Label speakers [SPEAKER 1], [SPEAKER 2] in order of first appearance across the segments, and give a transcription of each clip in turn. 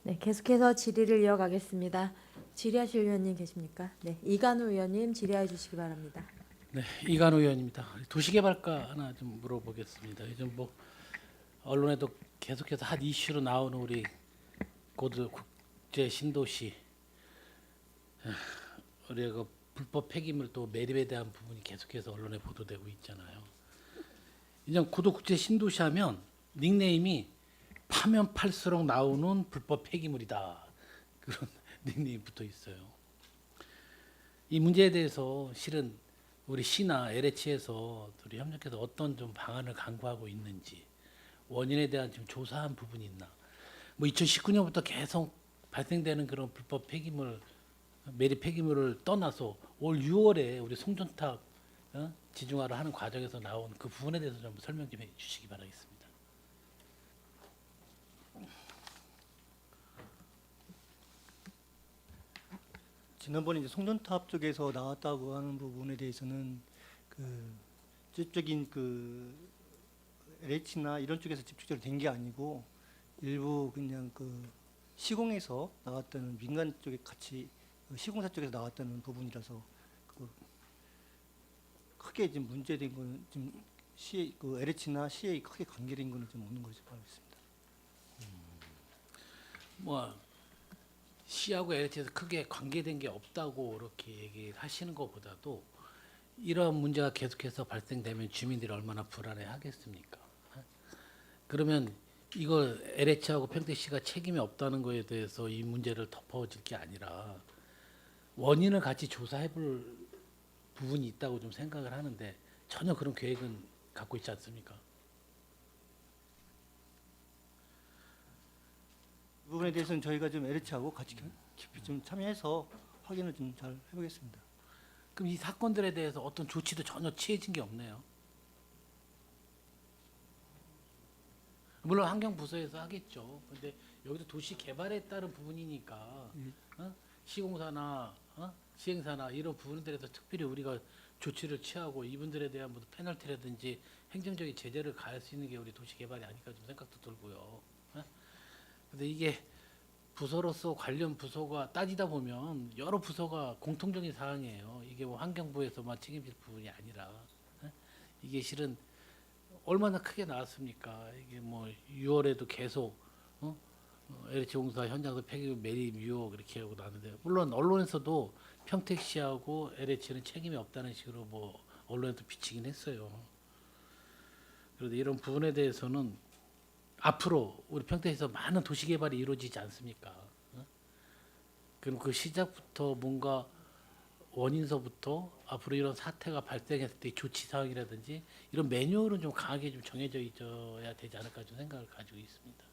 [SPEAKER 1] 네, 계속해서 질의를 이어가겠습니다. 질의하실 의원님 계십니까? 네, 이간우 의원님 질의해 주시기 바랍니다.
[SPEAKER 2] 네, 이간호 의원입니다. 도시개발과 하나 좀 물어보겠습니다. 요즘 뭐 언론에도 계속해서 핫 이슈로 나오는 우리 고도 국제 신도시 우리가 그 불법 폐기물 또 매립에 대한 부분이 계속해서 언론에 보도되고 있잖아요. 이제 고도 국제 신도시 하면 닉네임이 파면 팔수록 나오는 불법 폐기물이다. 그런 닉네임이 붙어 있어요. 이 문제에 대해서 실은 우리 시나 LH에서 둘이 협력해서 어떤 좀 방안을 강구하고 있는지 원인에 대한 지금 조사한 부분이 있나? 뭐 2019년부터 계속 발생되는 그런 불법 폐기물 매립 폐기물을 떠나서 올 6월에 우리 송전탑 지중화를 하는 과정에서 나온 그 부분에 대해서 좀 설명 좀 해주시기 바라겠습니다.
[SPEAKER 3] 지난번에 이제 송전탑 쪽에서 나왔다고 하는 부분에 대해서는 그 직접적인 그 LH나 이런 쪽에서 집중적으로 된 게 아니고 일부 그냥 그 시공에서 나왔다는 민간 쪽에 같이 시공사 쪽에서 나왔다는 부분이라서 그 크게 지금 문제된 거는 지금 시 그 LH나 CA 크게 관계된 거는 좀 없는 걸로 알고 있습니다.
[SPEAKER 2] 뭐 C하고 LH에서 크게 관계된 게 없다고 이렇게 얘기하시는 것보다도 이러한 문제가 계속해서 발생되면 주민들이 얼마나 불안해 하겠습니까? 그러면 이걸 LH하고 평택시가 책임이 없다는 거에 대해서 이 문제를 덮어질 게 아니라 원인을 같이 조사해 볼 부분이 있다고 좀 생각을 하는데 전혀 그런 계획은 갖고 있지 않습니까?
[SPEAKER 3] 이 부분에 대해서는 저희가 좀 LH하고 같이 깊이 좀 참여해서 확인을 좀 잘 해보겠습니다.
[SPEAKER 2] 그럼 이 사건들에 대해서 어떤 조치도 전혀 취해진 게 없네요. 물론 환경부서에서 하겠죠. 근데 여기도 도시 개발에 따른 부분이니까 시공사나 시행사나 이런 부분들에서 특별히 우리가 조치를 취하고 이분들에 대한 뭐 페널티라든지 행정적인 제재를 가할 수 있는 게 우리 도시 개발이 아닐까 좀 생각도 들고요. 근데 이게 부서로서 관련 부서가 따지다 보면 여러 부서가 공통적인 사항이에요. 이게 뭐 환경부에서만 책임질 부분이 아니라 이게 실은 얼마나 크게 나왔습니까? 이게 뭐 6월에도 계속 LH 공사 현장에서 폐기물 매립 유혹 이렇게 하고 나는데 물론 언론에서도 평택시하고 LH는 책임이 없다는 식으로 뭐 언론에도 비치긴 했어요. 그런데 이런 부분에 대해서는 앞으로 우리 평택에서 많은 도시 개발이 이루어지지 않습니까? 그럼 그 시작부터 뭔가 원인서부터 앞으로 이런 사태가 발생했을 때 조치 사항이라든지 이런 매뉴얼은 좀 강하게 좀 정해져 있어야 되지 않을까 좀 생각을 가지고 있습니다.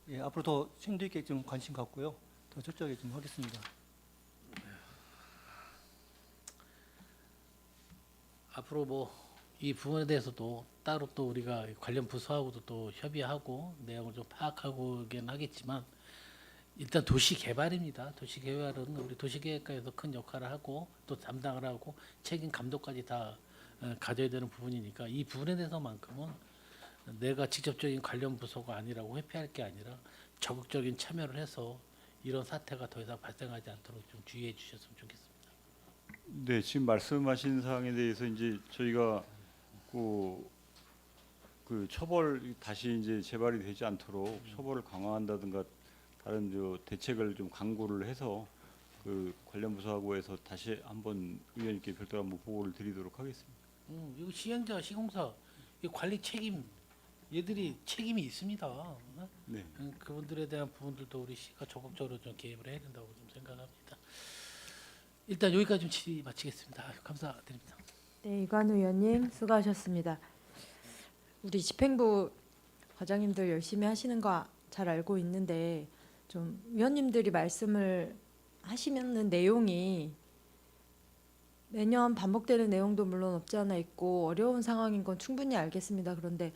[SPEAKER 3] 예, 앞으로 더 심도 있게 좀 관심 갖고요. 더 철저하게 좀 하겠습니다.
[SPEAKER 2] 앞으로 뭐 이 부분에 대해서도 따로 또 우리가 관련 부서하고도 또 협의하고 내용을 좀 파악하고긴 하겠지만 일단 도시 개발입니다. 도시 개발은 우리 도시계획과에서 큰 역할을 하고 또 담당을 하고 책임 감독까지 다 가져야 되는 부분이니까 이 부분에 대해서만큼은 내가 직접적인 관련 부서가 아니라고 회피할 게 아니라 적극적인 참여를 해서 이런 사태가 더 이상 발생하지 않도록 좀 주의해 주셨으면 좋겠습니다.
[SPEAKER 4] 네, 지금 말씀하신 사항에 대해서 이제 저희가 그 처벌 다시 이제 재발이 되지 않도록 처벌을 강화한다든가 다른 대책을 좀 강구를 해서 그 관련 부서하고 해서 다시 한번 의원님께 별도로 한번 보고를 드리도록 하겠습니다.
[SPEAKER 2] 이거 시행자 시공사 이 관리 책임 얘들이 책임이 있습니다.
[SPEAKER 4] 네.
[SPEAKER 2] 그분들에 대한 부분들도 우리 시가 적극적으로 좀 개입을 해야 된다고 좀 생각합니다. 일단 여기까지 좀 질의 마치겠습니다. 감사드립니다.
[SPEAKER 1] 네, 이관우 의원님 수고하셨습니다. 우리 집행부 과장님들 열심히 하시는 거 잘 알고 있는데 좀 위원님들이 말씀을 하시는 내용이 매년 반복되는 내용도 물론 없지 않아 있고 어려운 상황인 건 충분히 알겠습니다. 그런데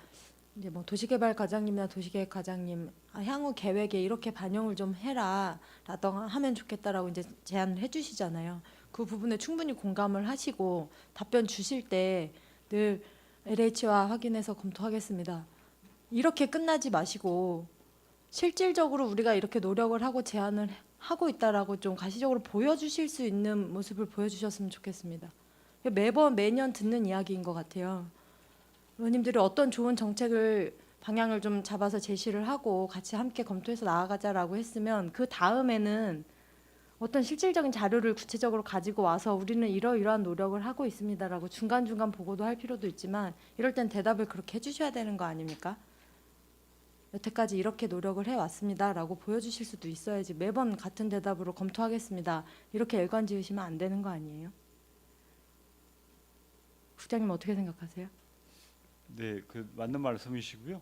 [SPEAKER 1] 이제 뭐 도시개발 과장님이나 도시계획 과장님 향후 계획에 이렇게 반영을 좀 해라라던가 하면 좋겠다라고 이제 제안을 해주시잖아요. 그 부분에 충분히 공감을 하시고 답변 주실 때 늘 LH와 확인해서 검토하겠습니다. 이렇게 끝나지 마시고 실질적으로 우리가 이렇게 노력을 하고 제안을 하고 있다라고 좀 가시적으로 보여주실 수 있는 모습을 보여주셨으면 좋겠습니다. 매년 듣는 이야기인 것 같아요. 의원님들이 어떤 좋은 정책을 방향을 좀 잡아서 제시를 하고 같이 함께 검토해서 나아가자라고 했으면 그 다음에는 어떤 실질적인 자료를 구체적으로 가지고 와서 우리는 이러이러한 노력을 하고 있습니다라고 중간중간 보고도 할 필요도 있지만 이럴 땐 대답을 그렇게 해주셔야 되는 거 아닙니까? 여태까지 이렇게 노력을 해왔습니다라고 보여주실 수도 있어야지 매번 같은 대답으로 검토하겠습니다. 이렇게 일관 지으시면 안 되는 거 아니에요? 국장님 어떻게 생각하세요?
[SPEAKER 4] 네, 그 맞는 말씀이시고요.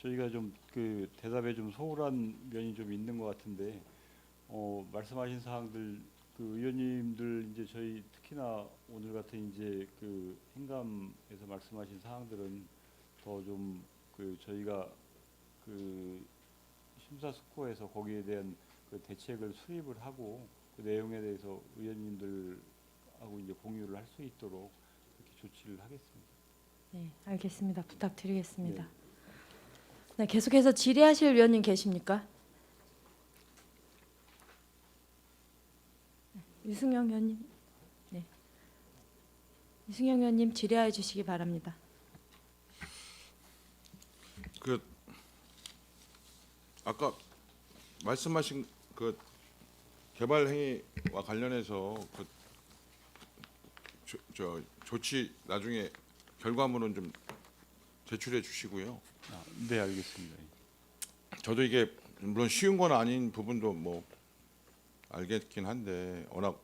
[SPEAKER 4] 저희가 좀 그 대답에 좀 소홀한 면이 좀 있는 것 같은데, 말씀하신 사항들 그 의원님들 이제 저희 특히나 오늘 같은 이제 그 행감에서 말씀하신 사항들은 더 좀 그 저희가 그 심사숙고해서 거기에 대한 그 대책을 수립을 하고 그 내용에 대해서 의원님들하고 이제 공유를 할 수 있도록 그렇게 조치를 하겠습니다.
[SPEAKER 1] 네, 알겠습니다. 부탁드리겠습니다.
[SPEAKER 4] 네.
[SPEAKER 1] 네, 계속해서 질의하실 위원님 계십니까? 유승영 의원님, 네, 유승영 의원님 질의해 주시기 바랍니다.
[SPEAKER 5] 그 아까 말씀하신 그 개발 행위와 관련해서 그 조치 나중에 결과물은 좀 제출해 주시고요.
[SPEAKER 4] 네, 알겠습니다.
[SPEAKER 5] 저도 이게 물론 쉬운 건 아닌 부분도 뭐 알겠긴 한데 워낙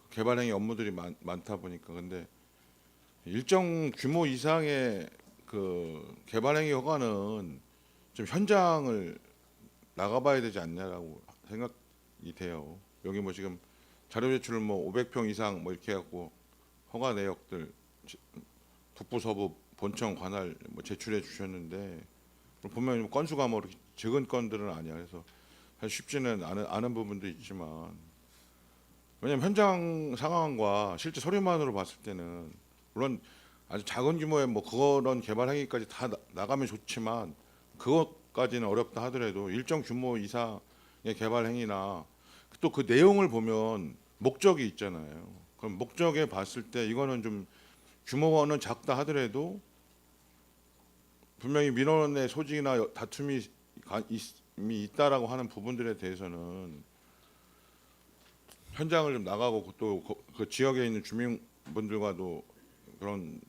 [SPEAKER 5] 개발 행위 업무들이 많다 보니까 근데 일정 규모 이상의 그 개발 행위 허가는 좀 현장을 나가봐야 되지 않냐라고 생각이 돼요. 여기 뭐 지금 자료 제출을 뭐 500평 이상 뭐 이렇게 해갖고 허가 내역들 북부 서부 본청 관할 뭐 제출해 주셨는데 보면 건수가 뭐 이렇게 적은 건들은 아니야. 그래서 사실 쉽지는 않은 부분도 있지만 왜냐하면 현장 상황과 실제 서류만으로 봤을 때는 물론 아주 작은 규모의 뭐 그런 개발 행위까지 다 나가면 좋지만 그것까지는 어렵다 하더라도 일정 규모 이상의 개발 행위나 또 그 내용을 보면 목적이 있잖아요. 그럼 목적에 봤을 때 이거는 좀 규모는 작다 하더라도 분명히 민원의 소지나 다툼이 이미 있다라고 하는 부분들에 대해서는 현장을 좀 나가고 또 그 지역에 있는 주민분들과도 그런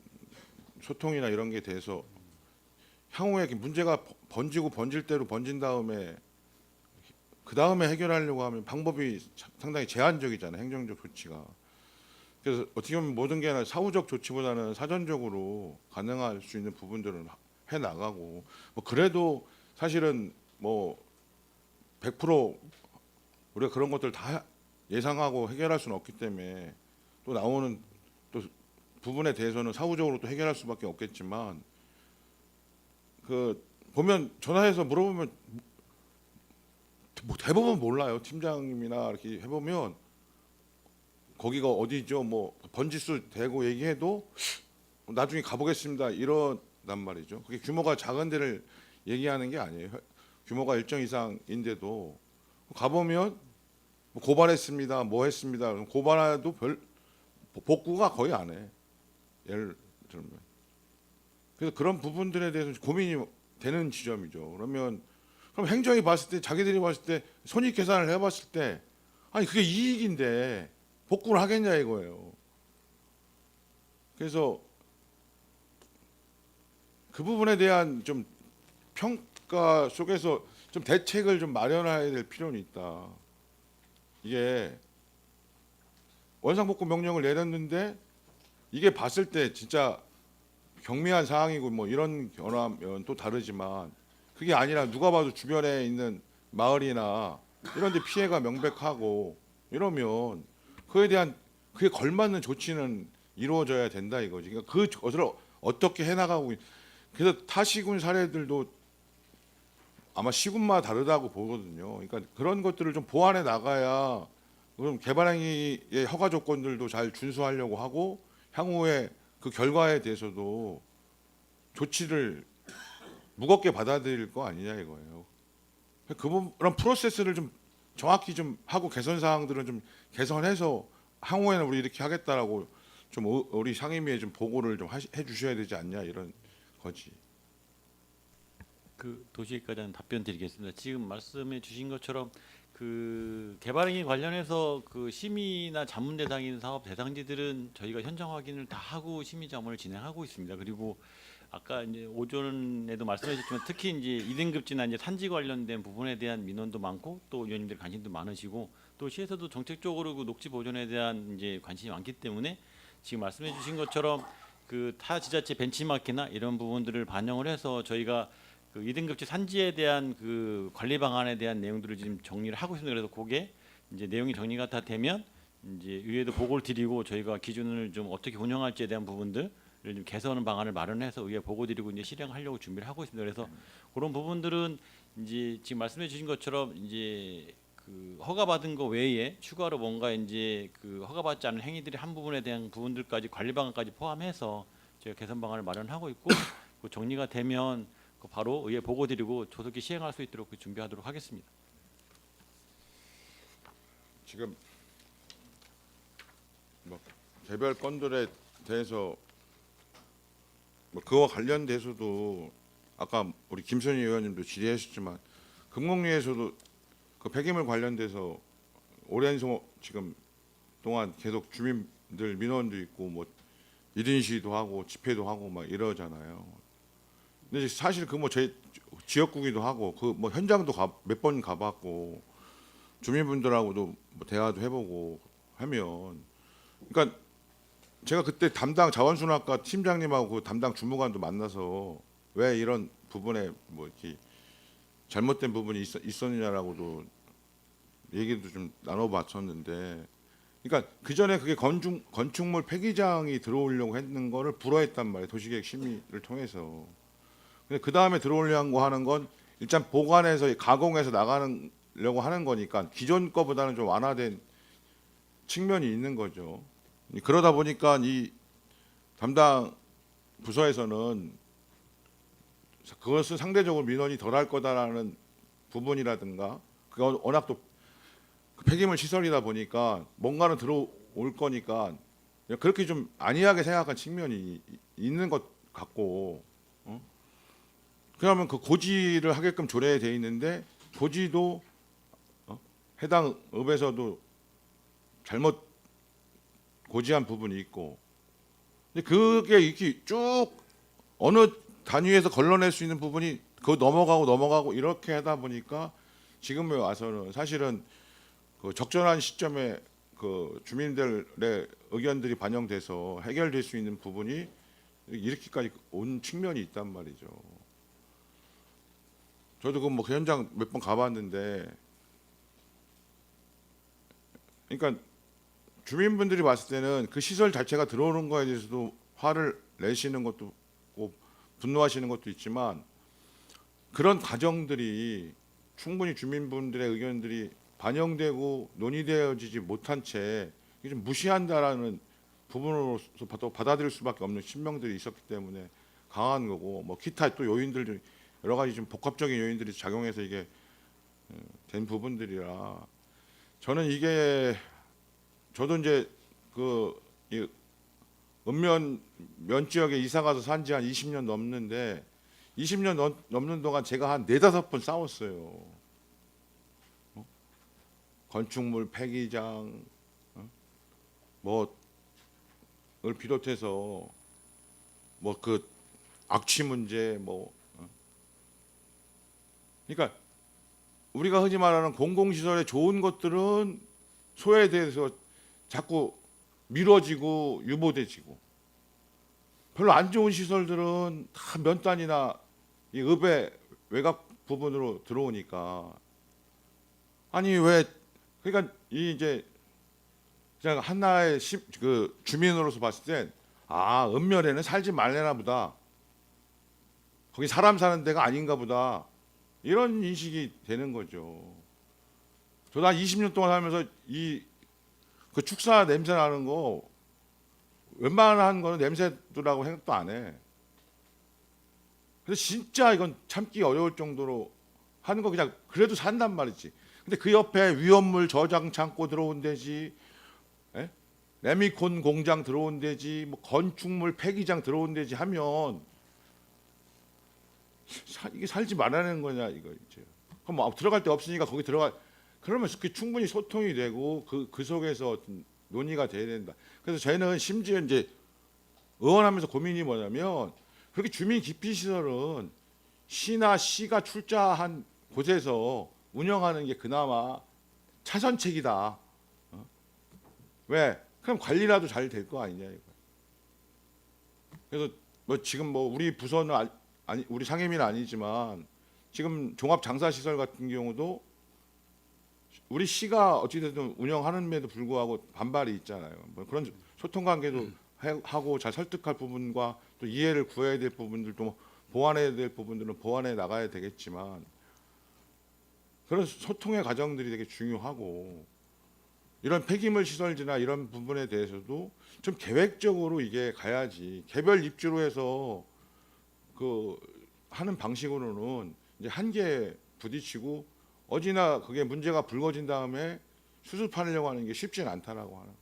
[SPEAKER 5] 소통이나 이런 게 돼서 향후에 문제가 번질 대로 번진 다음에 그 다음에 해결하려고 하면 방법이 상당히 제한적이잖아요. 행정적 조치가. 그래서 어떻게 보면 모든 게 사후적 조치보다는 사전적으로 가능할 수 있는 부분들은 해 나가고 뭐 그래도 사실은 뭐 100% 우리가 그런 것들 다 예상하고 해결할 수는 없기 때문에 또 나오는 또 부분에 대해서는 사후적으로 또 해결할 수밖에 없겠지만 그 보면 전화해서 물어보면 뭐 대부분 몰라요. 팀장님이나 이렇게 해보면 거기가 어디죠? 뭐 번지수 대고 얘기해도 나중에 가보겠습니다. 이런단 말이죠. 그게 규모가 작은 데를 얘기하는 게 아니에요. 규모가 일정 이상인데도 가보면 뭐 고발했습니다. 뭐 했습니다. 그럼 고발해도 별 복구가 거의 안 해. 예를 들면. 그래서 그런 부분들에 대해서 고민이 되는 지점이죠. 그럼 행정이 봤을 때 자기들이 봤을 때 손익 계산을 해봤을 때 아니 그게 이익인데 복구를 하겠냐 이거예요. 그래서 그 부분에 대한 좀 평가 속에서 좀 대책을 좀 마련해야 될 필요는 있다. 이게 원상복구 명령을 내렸는데 이게 봤을 때 진짜 경미한 사항이고 뭐 이런 경우라면 또 다르지만 그게 아니라 누가 봐도 주변에 있는 마을이나 이런 데 피해가 명백하고 이러면 그에 대한 그에 걸맞는 조치는 이루어져야 된다 이거지. 그러니까 그것을 어떻게 해나가고 그래서 타 시군 사례들도 아마 시군마다 다르다고 보거든요. 그러니까 그런 것들을 좀 보완해 나가야 그럼 개발행위의 허가 조건들도 잘 준수하려고 하고 향후에 그 결과에 대해서도 조치를 무겁게 받아들일 거 아니냐 이거예요. 그런 프로세스를 좀 정확히 좀 하고 개선 사항들은 좀 개선해서 향후에는 우리 이렇게 하겠다라고 좀 우리 상임위에 좀 보고를 좀 해주셔야 되지 않냐 이런 거지.
[SPEAKER 4] 그 도시계획과장 답변 드리겠습니다. 지금 말씀해 주신 것처럼 그 개발행위 관련해서 그 심의나 자문 대상인 사업 대상지들은 저희가 현장 확인을 다 하고 심의 자문을 진행하고 있습니다. 그리고 아까 이제 오전에도 말씀하셨지만 특히 이제 2등급지나 이제 산지 관련된 부분에 대한 민원도 많고 또 의원님들 관심도 많으시고 또 시에서도 정책적으로 그 녹지 보존에 대한 이제 관심이 많기 때문에 지금 말씀해 주신 것처럼 그 타 지자체 벤치마킹이나 이런 부분들을 반영을 해서 저희가 그 2등급지 산지에 대한 그 관리 방안에 대한 내용들을 지금 정리를 하고 있습니다. 그래서 그게 이제 내용이 정리가 다 되면 이제 의회도 보고를 드리고 저희가 기준을 좀 어떻게 운영할지에 대한 부분들을 좀 개선 방안을 마련해서 의회 보고 드리고 이제 실행하려고 준비를 하고 있습니다. 그래서 그런 부분들은 이제 지금 말씀해 주신 것처럼 이제 그 허가받은 거 외에 추가로 뭔가 이제 그 허가받지 않은 행위들이 한 부분에 대한 부분들까지 관리 방안까지 포함해서 저희가 개선 방안을 마련하고 있고 그 정리가 되면 그 바로 의회 보고 드리고 조속히 시행할 수 있도록 준비하도록 하겠습니다.
[SPEAKER 5] 지금 뭐 개별 건들에 대해서 뭐 그와 관련돼서도 아까 우리 김선희 의원님도 질의하셨지만 금곡리에서도 그 폐기물 관련돼서 오랜 지금 동안 계속 주민들 민원도 있고 뭐 1인 시위도 하고 집회도 하고 막 이러잖아요. 근데 사실 그 뭐 제 지역구기도 하고 그 뭐 현장도 몇 번 가봤고 주민분들하고도 뭐 대화도 해보고 하면 그러니까 제가 그때 담당 자원순환과 팀장님하고 그 담당 주무관도 만나서 왜 이런 부분에 뭐 이렇게 잘못된 부분이 있었느냐라고도 얘기도 좀 나눠봤었는데, 그러니까 그 전에 그게 건축물 폐기장이 들어오려고 했는 거를 불허했단 말이에요. 도시계획 심의를 통해서. 근데 그 다음에 들어오려고 하는 건 일단 보관해서 가공해서 나가려고 하는 거니까 기존 거보다는 좀 완화된 측면이 있는 거죠. 그러다 보니까 이 담당 부서에서는 그것은 상대적으로 민원이 덜할 거다라는 부분이라든가 그가 워낙 또 폐기물 시설이다 보니까 뭔가는 들어올 거니까 그렇게 좀 안이하게 생각한 측면이 있는 것 같고, 그러면 그 고지를 하게끔 조례돼 있는데 고지도 해당 읍에서도 잘못 고지한 부분이 있고, 근데 그게 이렇게 쭉 어느 단위에서 걸러낼 수 있는 부분이 그 넘어가고 이렇게 하다 보니까 지금에 와서는 사실은 그 적절한 시점에 그 주민들의 의견들이 반영돼서 해결될 수 있는 부분이 이렇게까지 온 측면이 있단 말이죠. 저도 그 뭐 현장 몇 번 가봤는데, 그러니까 주민분들이 봤을 때는 그 시설 자체가 들어오는 거에 대해서도 화를 내시는 것도 있고 분노하시는 것도 있지만 그런 과정들이 충분히 주민분들의 의견들이 반영되고 논의되어지지 못한 채 이게 좀 무시한다라는 부분으로서 받아들일 수밖에 없는 신명들이 있었기 때문에 강한 거고, 뭐 기타 또 요인들 여러 가지 좀 복합적인 요인들이 작용해서 이게 된 부분들이라 저는 이게 저도 이제 이 읍면 지역에 이사 가서 산 지 한 20년 넘는데 20년 넘는 동안 제가 한 4-5번 싸웠어요. 건축물 폐기장 뭐를 비롯해서 뭐 그 악취 문제 그러니까 우리가 흔히 말하는 공공시설의 좋은 것들은 소외돼서 자꾸 미뤄지고 유보돼지고, 별로 안 좋은 시설들은 다 면단이나 이 읍의 외곽 부분으로 들어오니까, 아니 왜 그러니까 이 이제 그냥 하나의 그 주민으로서 봤을 땐 읍면에는 살지 말래나 보다, 거기 사람 사는 데가 아닌가 보다, 이런 인식이 되는 거죠. 저도 한 20년 동안 살면서 그 축사 냄새 나는 거 웬만한 거는 냄새도라고 생각도 안 해. 그래서 진짜 이건 참기 어려울 정도로 하는 거 그냥 그래도 산단 말이지. 근데 그 옆에 위험물 저장 창고 들어온 데지, 예? 레미콘 공장 들어온 데지, 뭐 건축물 폐기장 들어온 데지 하면 이게 살지 말라는 거냐 이거 이제. 그럼 뭐 들어갈 데 없으니까 거기 들어가. 그러면 그 충분히 소통이 되고 그 속에서 어떤 논의가 돼야 된다. 그래서 저희는 심지어 이제 의원하면서 고민이 뭐냐면 그렇게 주민 기피 시설은 시나 시가 출자한 곳에서 운영하는 게 그나마 차선책이다. 왜? 그럼 관리라도 잘 될 거 아니냐 이거. 그래서 뭐 지금 뭐 우리 부서는 아니 우리 상임위는 아니지만 지금 종합 장사 시설 같은 경우도 우리 시가 어찌됐든 운영하는데도 불구하고 반발이 있잖아요. 뭐 그런 소통 관계도 하고 잘 설득할 부분과 또 이해를 구해야 될 부분들도 보완해야 될 부분들은 보완해 나가야 되겠지만 그런 소통의 과정들이 되게 중요하고 이런 폐기물 시설지나 이런 부분에 대해서도 좀 계획적으로 이게 가야지 개별 입주로 해서 그 하는 방식으로는 이제 한계에 부딪히고 어디나 그게 문제가 불거진 다음에 수습하려고 하는 게 쉽진 않다라고 하는.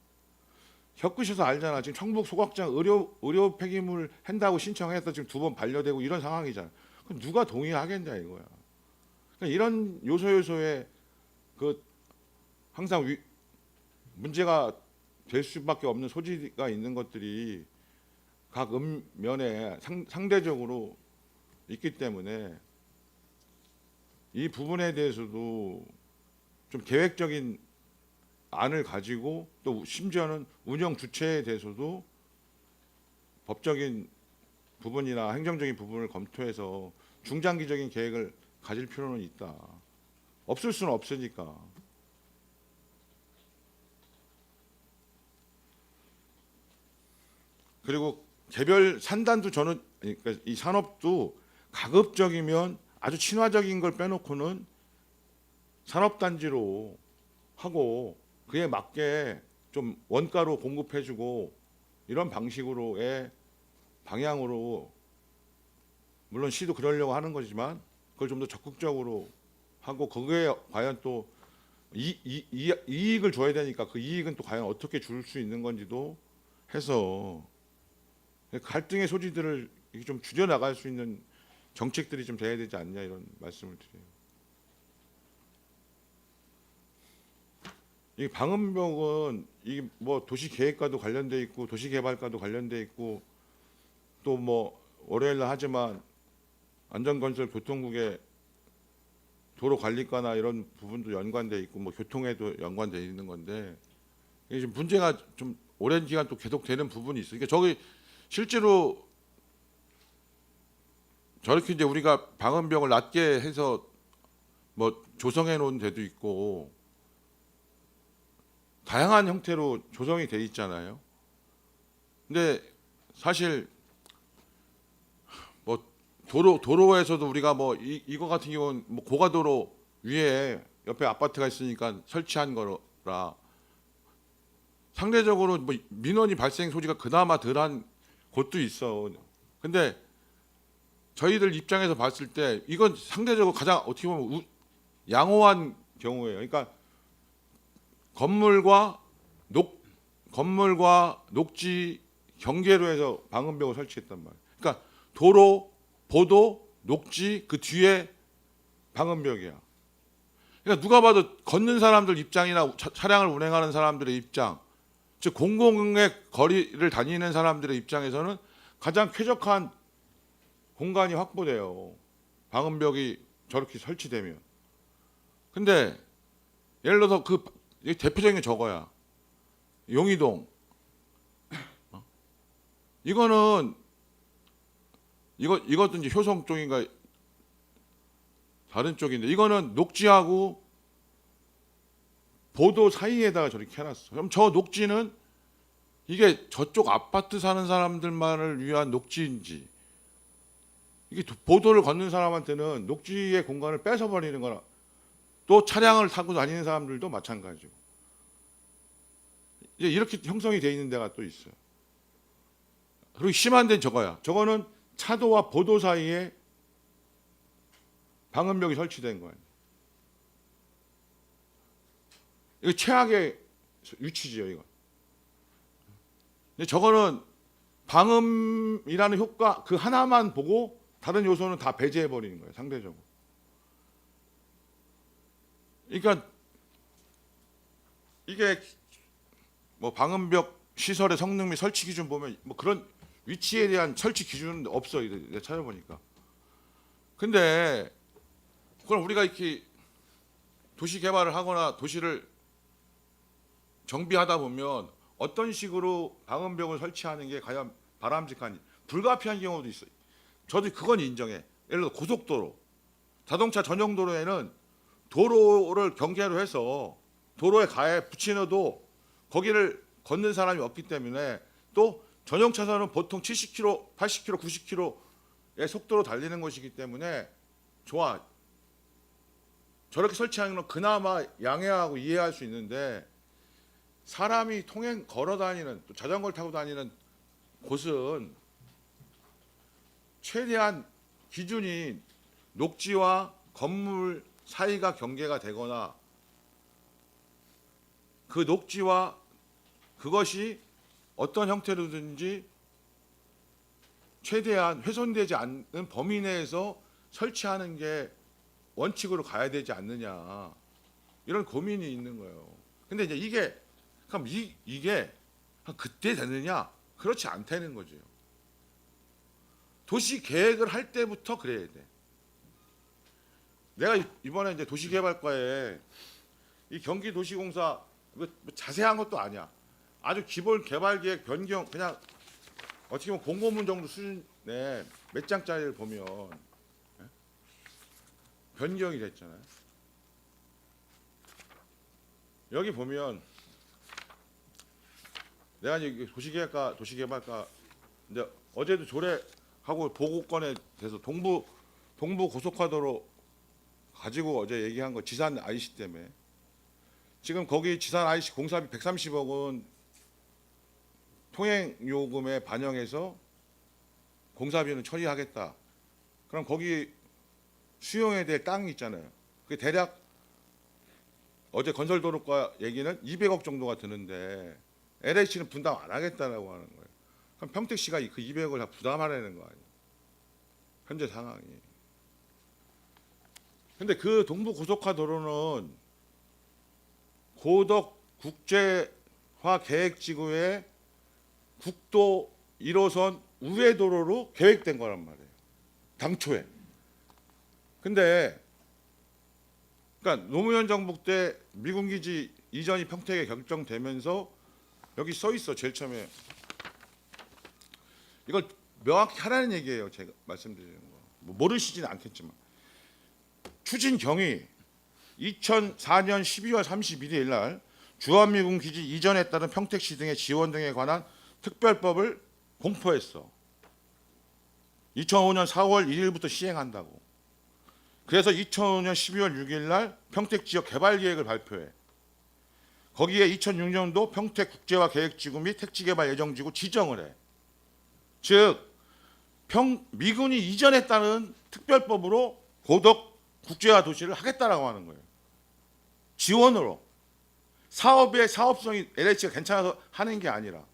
[SPEAKER 5] 겪으셔서 알잖아. 지금 청북 소각장 의료 폐기물 한다고 신청해서 지금 2번 반려되고 이런 상황이잖아. 그럼 누가 동의하겠냐 이거야. 그러니까 이런 요소에 그 항상 문제가 될 수밖에 없는 소지가 있는 것들이 각 면에 상대적으로 있기 때문에 이 부분에 대해서도 좀 계획적인 안을 가지고 또 심지어는 운영 주체에 대해서도 법적인 부분이나 행정적인 부분을 검토해서 중장기적인 계획을 가질 필요는 있다. 없을 수는 없으니까. 그리고 개별 산단도 저는 그러니까 이 산업도 가급적이면 아주 친화적인 걸 빼놓고는 산업단지로 하고 그에 맞게 좀 원가로 공급해주고 이런 방식으로의 방향으로 물론 시도 그러려고 하는 거지만 그걸 좀 더 적극적으로 하고 거기에 과연 또 이익을 줘야 되니까 그 이익은 또 과연 어떻게 줄 수 있는 건지도 해서 갈등의 소지들을 좀 줄여나갈 수 있는 정책들이 좀 돼야 되지 않냐 이런 말씀을 드려요. 이 방음벽은 이게 뭐 도시계획과도 관련돼 있고 도시개발과도 관련돼 있고 또 뭐 월요일 날 하지만 안전건설 교통국의 도로관리과나 이런 부분도 연관돼 있고 뭐 교통에도 연관돼 있는 건데 이게 지금 문제가 좀 오랜 기간 또 계속되는 부분이 있어요. 그러니까 저기 실제로 저렇게 이제 우리가 방음벽을 낮게 해서 뭐 조성해 놓은 데도 있고 다양한 형태로 조성이 돼 있잖아요. 근데 사실 뭐 도로에서도 우리가 뭐 이거 같은 경우는 뭐 고가도로 위에 옆에 아파트가 있으니까 설치한 거라 상대적으로 뭐 민원이 발생 소지가 그나마 덜한 곳도 있어. 근데 저희들 입장에서 봤을 때 이건 상대적으로 가장 어떻게 보면 양호한 경우예요. 그러니까 건물과 녹지 경계로 해서 방음벽을 설치했단 말이에요. 그러니까 도로, 보도, 녹지 그 뒤에 방음벽이야. 그러니까 누가 봐도 걷는 사람들 입장이나 차량을 운행하는 사람들의 입장, 즉 공공의 거리를 다니는 사람들의 입장에서는 가장 쾌적한 공간이 확보돼요. 방음벽이 저렇게 설치되면. 근데 예를 들어서 그 대표적인 게 저거야. 용의동. 이거는 이것도 이제 효성 쪽인가 다른 쪽인데 이거는 녹지하고 보도 사이에다가 저렇게 해놨어. 그럼 저 녹지는 이게 저쪽 아파트 사는 사람들만을 위한 녹지인지 이게 보도를 걷는 사람한테는 녹지의 공간을 뺏어버리는 거나 또 차량을 타고 다니는 사람들도 마찬가지고 이제 이렇게 형성이 돼 있는 데가 또 있어요. 그리고 심한 데는 저거야. 저거는 차도와 보도 사이에 방음벽이 설치된 거예요. 이거 최악의 위치지요, 이거. 근데 저거는 방음이라는 효과 그 하나만 보고 다른 요소는 다 배제해 버리는 거예요, 상대적으로. 그러니까 이게 뭐 방음벽 시설의 성능 및 설치 기준 보면 뭐 그런 위치에 대한 설치 기준은 없어, 내가 찾아보니까. 근데 그럼 우리가 이렇게 도시 개발을 하거나 도시를 정비하다 보면 어떤 식으로 방음벽을 설치하는 게 과연 바람직한지 불가피한 경우도 있어요. 저도 그건 인정해. 예를 들어 고속도로, 자동차 전용 도로에는 도로를 경계로 해서 도로에 가에 붙이너도 거기를 걷는 사람이 없기 때문에, 또 전용 차선은 보통 70km, 80km, 90km의 속도로 달리는 것이기 때문에 좋아. 저렇게 설치하는 건 그나마 양해하고 이해할 수 있는데, 사람이 통행 걸어 다니는, 또 자전거를 타고 다니는 곳은 최대한 기준이 녹지와 건물 사이가 경계가 되거나 그 녹지와 그것이 어떤 형태로든지 최대한 훼손되지 않는 범위 내에서 설치하는 게 원칙으로 가야 되지 않느냐, 이런 고민이 있는 거예요. 근데 이제 이게 그럼 이게 그때 되느냐? 그렇지 않다는 거죠. 도시 계획을 할 때부터 그래야 돼. 내가 이번에 이제 도시개발과에 이 경기도시공사 뭐 자세한 것도 아니야. 아주 기본 개발계획 변경, 그냥 어떻게 보면 공고문 정도 수준의 몇 장짜리를 보면 변경이 됐잖아요. 여기 보면 내가 이제 도시개발과 이제 어제도 조례하고 보고권에 대해서 동부 고속화도로 가지고 어제 얘기한 거, 지산 IC 때문에 지금 거기 지산 IC 공사비 130억 원 통행 요금에 반영해서 공사비는 처리하겠다. 그럼 거기 수용해야 될 땅이 있잖아요. 그게 대략 어제 건설도로과 얘기는 200억 정도가 드는데 LH는 분담 안 하겠다라고 하는 거예요. 그럼 평택시가 그 200억을 다 부담하라는 거 아니에요, 현재 상황이. 근데 그 동부 고속화 도로는 고덕 국제화 계획지구의 국도 1호선 우회 도로로 계획된 거란 말이에요, 당초에. 근데 그러니까 노무현 정부 때 미군 기지 이전이 평택에 결정되면서 여기 써 있어, 제일 처음에. 이걸 명확히 하라는 얘기예요, 제가 말씀드리는 거. 뭐 모르시지는 않겠지만. 추진 경위 2004년 12월 31일 날 주한미군 기지 이전에 따른 평택시 등의 지원 등에 관한 특별법을 공포했어. 2005년 4월 1일부터 시행한다고. 그래서 2005년 12월 6일 날 평택 지역 개발 계획을 발표해. 거기에 2006년도 평택 국제화 계획지구 및 택지개발 예정지구 지정을 해. 즉 미군이 이전했다는 특별법으로 고덕 국제화 도시를 하겠다라고 하는 거예요. 지원으로. 사업의 사업성이 LH가 괜찮아서 하는 게 아니라.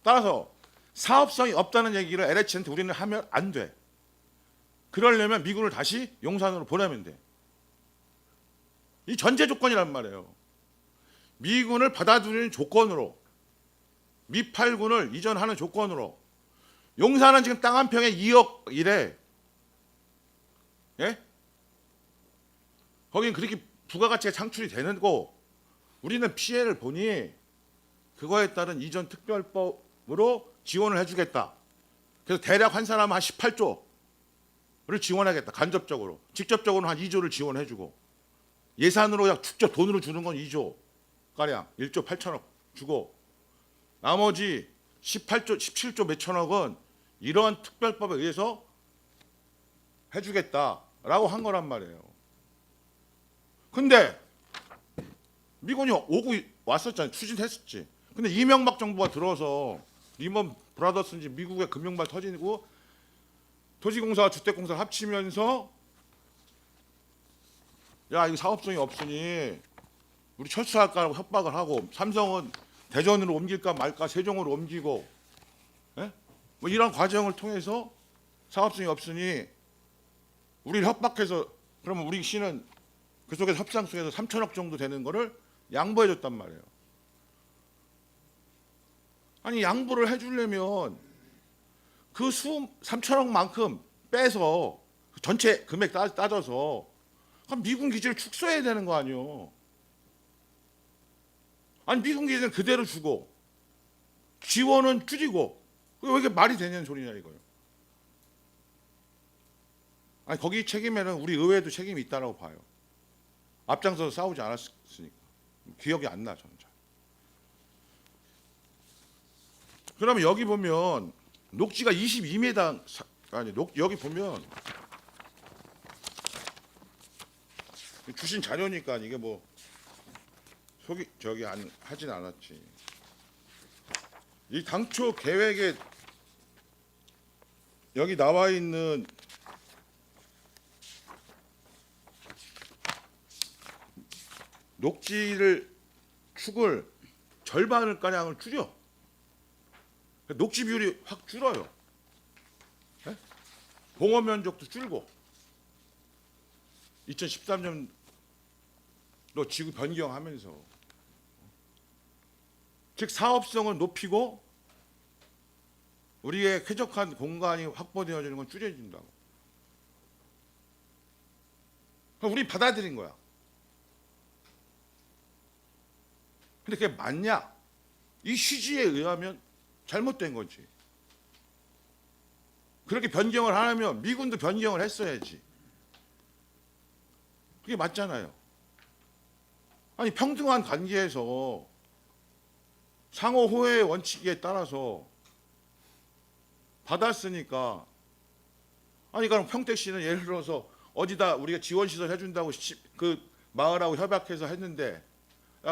[SPEAKER 5] 따라서 사업성이 없다는 얘기를 LH한테 우리는 하면 안 돼. 그러려면 미군을 다시 용산으로 보내면 돼. 이 전제 조건이란 말이에요. 미군을 받아들이는 조건으로, 미8군을 이전하는 조건으로. 용산은 지금 땅 한 평에 2억이래. 예? 거긴 그렇게 부가가치가 창출이 되는 거, 우리는 피해를 보니 그거에 따른 이전 특별법으로 지원을 해주겠다. 그래서 대략 한 사람 한 18조를 지원하겠다. 간접적으로. 직접적으로는 한 2조를 지원해주고, 예산으로 약 직접 돈으로 주는 건 2조 가량 1조 8천억 주고, 나머지 18조 17조 몇천억은 이러한 특별법에 의해서 해주겠다라고 한 거란 말이에요. 근데 미군이 오고 왔었잖아요. 추진했었지. 근데 이명박 정부가 들어서 리먼 브라더스인지 미국의 금융발 터지고 도시공사와 주택공사를 합치면서 야 이거 사업성이 없으니 우리 철수할까라고 협박을 하고, 삼성은 대전으로 옮길까 말까 세종으로 옮기고, 예? 뭐 이런 과정을 통해서 사업성이 없으니 우리를 협박해서, 그러면 우리 시는 그 속에서 협상 속에서 3천억 정도 되는 거를 양보해 줬단 말이에요. 아니 양보를 해주려면 그 3천억만큼 빼서 전체 금액 따져서 그럼 미군 기지를 축소해야 되는 거 아니에요. 아니 미군 기지는 그대로 주고 지원은 줄이고, 왜 이게 말이 되냐는 소리냐 이거예요. 아니 거기 책임에는 우리 의회도 책임이 있다라고 봐요. 앞장서서 싸우지 않았으니까. 기억이 안 나 저는 잘. 그러면 여기 보면 녹지가 22m, 아니 여기 보면 주신 자료니까 이게 뭐 속이 저기 안 하진 않았지. 이 당초 계획에 여기 나와 있는 녹지를 축을 절반을 가량을 줄여. 녹지 비율이 확 줄어요. 예? 공업 면적도 줄고. 2013년도 지구 변경하면서, 즉 사업성을 높이고 우리의 쾌적한 공간이 확보되어지는 건 줄여진다고. 그럼 우리 받아들인 거야. 근데 그게 맞냐? 이 취지에 의하면 잘못된 거지. 그렇게 변경을 하려면 미군도 변경을 했어야지. 그게 맞잖아요. 아니 평등한 관계에서 상호 호혜의 원칙에 따라서 받았으니까, 아니 그럼 평택시는 예를 들어서 어디다 우리가 지원 시설 해준다고 그 마을하고 협약해서 했는데,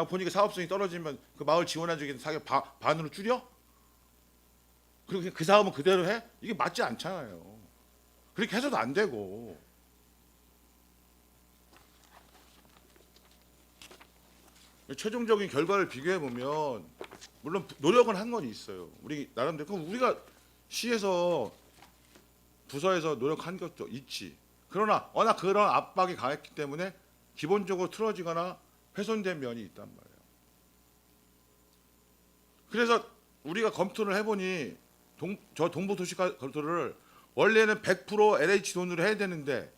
[SPEAKER 5] 보니까 사업성이 떨어지면 그 마을 지원해주기는 사기 반으로 줄여? 그리고 그 사업은 그대로 해? 이게 맞지 않잖아요. 그렇게 해서도 안 되고. 최종적인 결과를 비교해 보면 물론 노력은 한 건 있어요. 우리 나름대로. 그럼 우리가 시에서 부서에서 노력한 것도 있지. 그러나 워낙 그런 압박이 강했기 때문에 기본적으로 틀어지거나 훼손된 면이 있단 말이에요. 그래서 우리가 검토를 해보니 저 동부도시가를 원래는 100% LH 돈으로 해야 되는데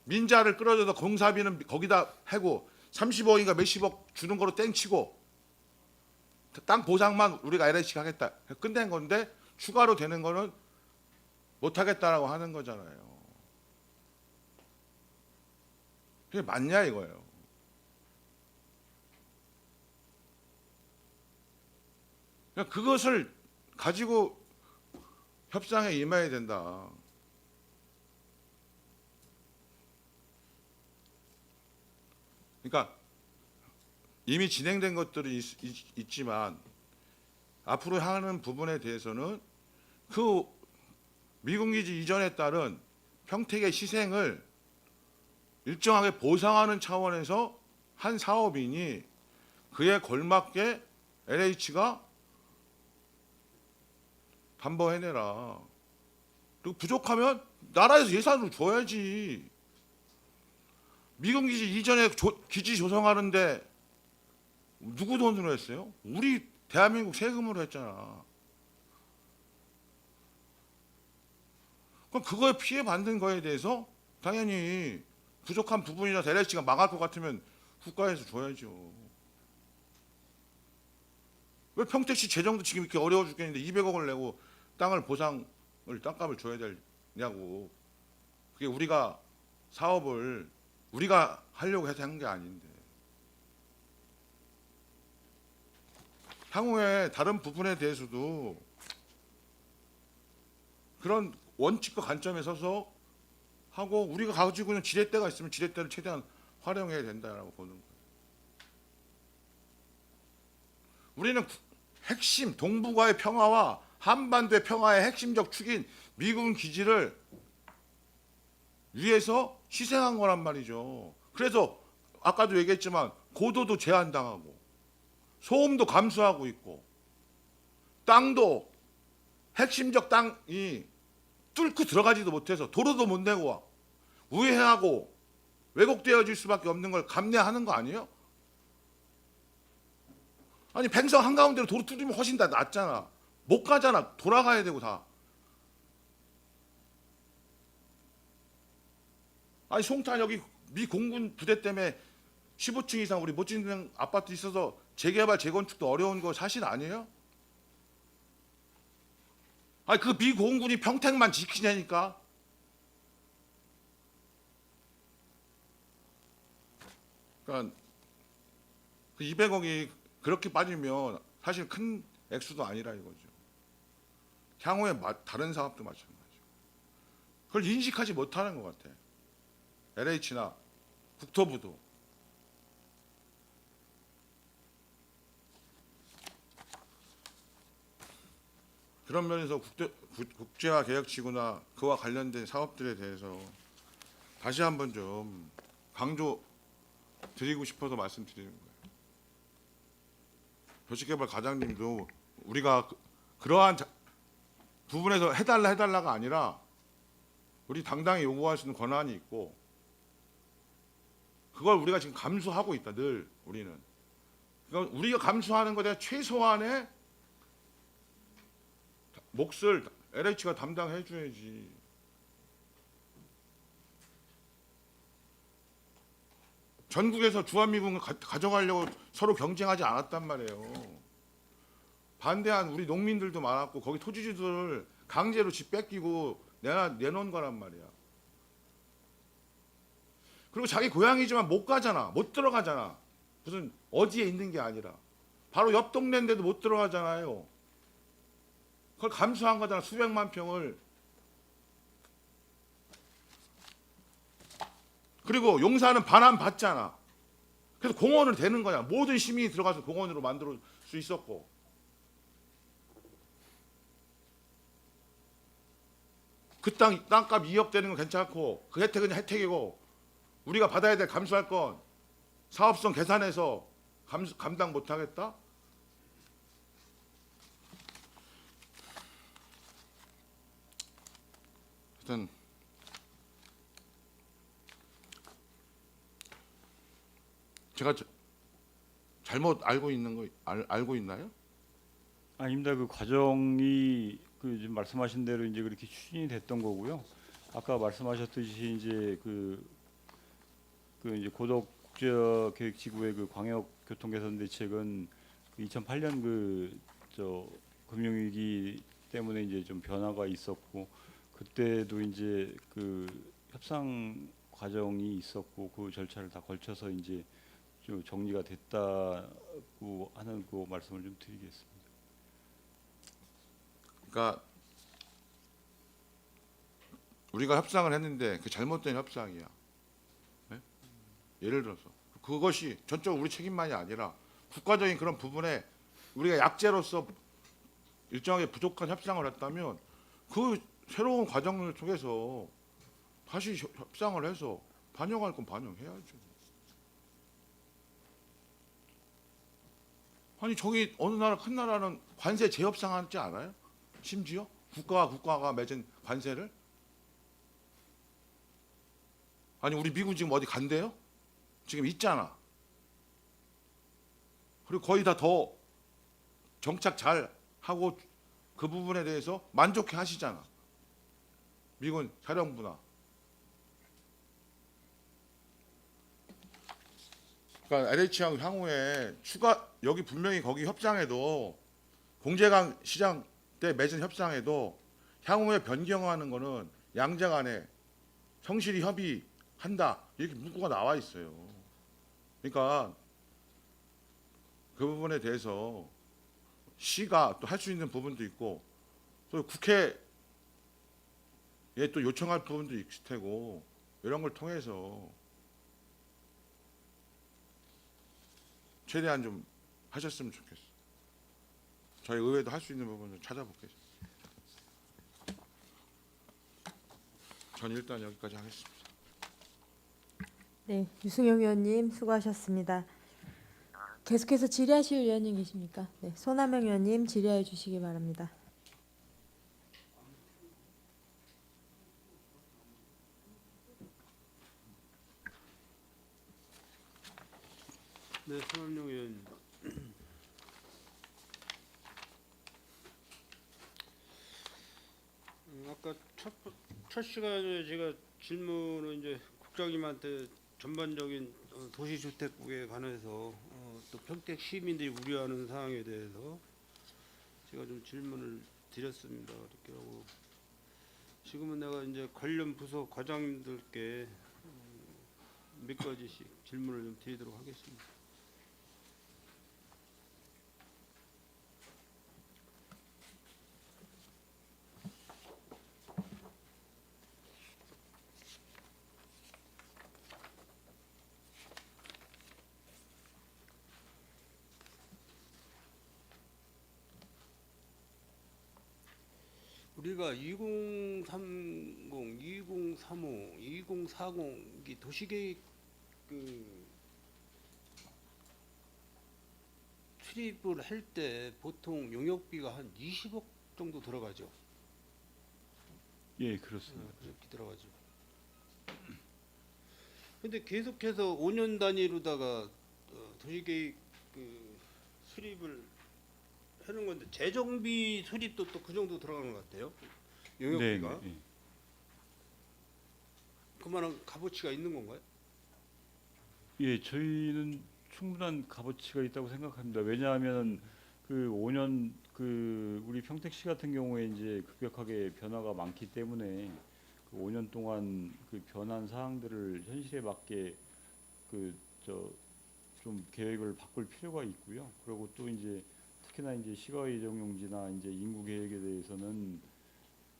[SPEAKER 5] 민자를 끌어줘서 공사비는 거기다 하고 30억인가 몇십억 주는 거로 땡치고 땅 보상만 우리가 LH가 하겠다 끝낸 건데, 추가로 되는 거는 못하겠다라고 하는 거잖아요. 그게 맞냐 이거예요. 그것을 가지고 협상에 임해야 된다. 그러니까 이미 진행된 것들이 있지만 앞으로 하는 부분에 대해서는 그 미군기지 이전에 따른 평택의 희생을 일정하게 보상하는 차원에서 한 사업이니 그에 걸맞게 LH가 담보해내라. 그리고 부족하면 나라에서 예산으로 줘야지. 미군기지 이전에 기지 조성하는데 누구 돈으로 했어요? 우리 대한민국 세금으로 했잖아. 그럼 그거에 피해 받는 거에 대해서 당연히 부족한 부분이라서 LH가 망할 것 같으면 국가에서 줘야죠. 왜 평택시 재정도 지금 이렇게 어려워 죽겠는데 200억을 내고 땅을 보상을, 땅값을 줘야 되냐고. 그게 우리가 사업을 우리가 하려고 해서 한 게 아닌데. 향후에 다른 부분에 대해서도 그런 원칙과 관점에 서서 하고, 우리가 가지고 있는 지렛대가 있으면 지렛대를 최대한 활용해야 된다라고 보는 거예요. 우리는 핵심 동북아의 평화와 한반도의 평화의 핵심적 축인 미군 기지를 위해서 희생한 거란 말이죠. 그래서 아까도 얘기했지만 고도도 제한당하고 소음도 감소하고 있고 땅도 핵심적 땅이 뚫고 들어가지도 못해서 도로도 못 내고 와. 우회하고 왜곡되어질 수밖에 없는 걸 감내하는 거 아니에요? 아니 뱅성 한가운데로 도로 뚫리면 훨씬 더 낫잖아. 못 가잖아. 돌아가야 되고 다. 아니 송탄 여기 미 공군 부대 때문에 15층 이상 우리 못 짓는 아파트 있어서 재개발 재건축도 어려운 거 사실 아니에요? 아니 그 미 공군이 평택만 지키냐니까. 그러니까 그 200억이 그렇게 빠지면 사실 큰 액수도 아니라 이거죠. 향후에 다른 사업도 마찬가지고. 그걸 인식하지 못하는 것 같아. LH나 국토부도. 그런 면에서 국제화 계약치구나 그와 관련된 사업들에 대해서 다시 한번 좀 강조 드리고 싶어서 말씀드리는 거예요. 도시개발 과장님도 우리가 그러한 부분에서 해달라가 아니라 우리 당당히 요구할 수 있는 권한이 있고 그걸 우리가 지금 감수하고 있다. 늘 우리는. 그러니까 우리가 감수하는 것에 대한 최소한의 몫을 LH가 담당해 줘야지. 전국에서 주한미군을 가져가려고 서로 경쟁하지 않았단 말이에요. 반대한 우리 농민들도 많았고 거기 토지주들을 강제로 집 뺏기고 내놓은 거란 말이야. 그리고 자기 고향이지만 못 가잖아. 못 들어가잖아. 무슨 어디에 있는 게 아니라 바로 옆 동네인데도 못 들어가잖아요. 그걸 감수한 거잖아. 수백만 평을. 그리고 용산은 반환 받잖아. 그래서 공원을 되는 거야. 모든 시민이 들어가서 공원으로 만들 수 있었고. 그 땅값 2억 되는 건 괜찮고 그 혜택은 혜택이고 우리가 받아야 될 감수할 건 사업성 계산해서 감당 못하겠다? 하여튼 제가 잘못 알고 있는 거 알고 있나요?
[SPEAKER 4] 아닙니다. 그 과정이 그 지금 말씀하신 대로 이제 그렇게 추진이 됐던 거고요. 아까 말씀하셨듯이 이제 그 이제 고덕 국제계획지구의 그 광역 교통 개선 대책은 그 2008년 금융위기 때문에 이제 좀 변화가 있었고 그때도 이제 그 협상 과정이 있었고 그 절차를 다 걸쳐서 이제 좀 정리가 됐다고 하는 그 말씀을 좀 드리겠습니다.
[SPEAKER 5] 그러니까 우리가 협상을 했는데 그 잘못된 협상이야. 네? 예를 들어서 그것이 전적으로 우리 책임만이 아니라 국가적인 그런 부분에 우리가 약재로서 일정하게 부족한 협상을 했다면 그 새로운 과정을 통해서 다시 협상을 해서 반영할 건 반영해야죠. 아니 저기 어느 나라 큰 나라는 관세 재협상하지 않아요? 심지어 국가와 국가가 맺은 관세를? 아니 우리 미국 지금 어디 간대요? 지금 있잖아. 그리고 거의 다 더 정착 잘 하고 그 부분에 대해서 만족해 하시잖아. 미군 사령부나. 그러니까 LH랑 향후에 추가 여기 분명히 거기 협상에도 공제강 시장 때 맺은 협상에도 향후에 변경하는 거는 양자 간에 성실히 협의한다 이렇게 문구가 나와 있어요. 그러니까 그 부분에 대해서 시가 또 할 수 있는 부분도 있고 또 국회에 또 요청할 부분도 있을 테고 이런 걸 통해서 최대한 좀 하셨으면 좋겠어요. 저희 의회도 할 수 있는 부분을 찾아볼게요. 전 일단 여기까지 하겠습니다.
[SPEAKER 1] 네, 유승용 의원님 수고하셨습니다. 계속해서 질의하실 의원님 계십니까? 네, 손하명 의원님 질의해 주시기 바랍니다.
[SPEAKER 6] 네, 손학용 의원. 아까 첫 시간에 제가 질문을 이제 국장님한테 전반적인 도시주택국에 관해서 또 평택 시민들이 우려하는 사항에 대해서 제가 좀 질문을 드렸습니다. 이렇게 하고 지금은 내가 이제 관련 부서 과장님들께 몇 가지씩 질문을 좀 드리도록 하겠습니다. 우리가 2030, 2035, 2040이 도시계획 수립을 할 때 보통 용역비가 한 20억 정도 들어가죠.
[SPEAKER 4] 예, 그렇습니다.
[SPEAKER 6] 이렇게 들어가죠. 근데 계속해서 5년 단위로다가 도시계획 수립을 하는 건데 재정비 수립도 또 그 정도 들어가는 것 같아요. 용역비가.
[SPEAKER 4] 네, 네.
[SPEAKER 6] 그만한 값어치가 있는 건가요?
[SPEAKER 4] 예, 저희는 충분한 값어치가 있다고 생각합니다. 왜냐하면 그 5년 우리 평택시 같은 경우에 이제 급격하게 변화가 많기 때문에 그 5년 동안 그 변한 사항들을 현실에 맞게 좀 계획을 바꿀 필요가 있고요. 그리고 또 이제 특히나 이제 시가 예정용지나 이제 인구 계획에 대해서는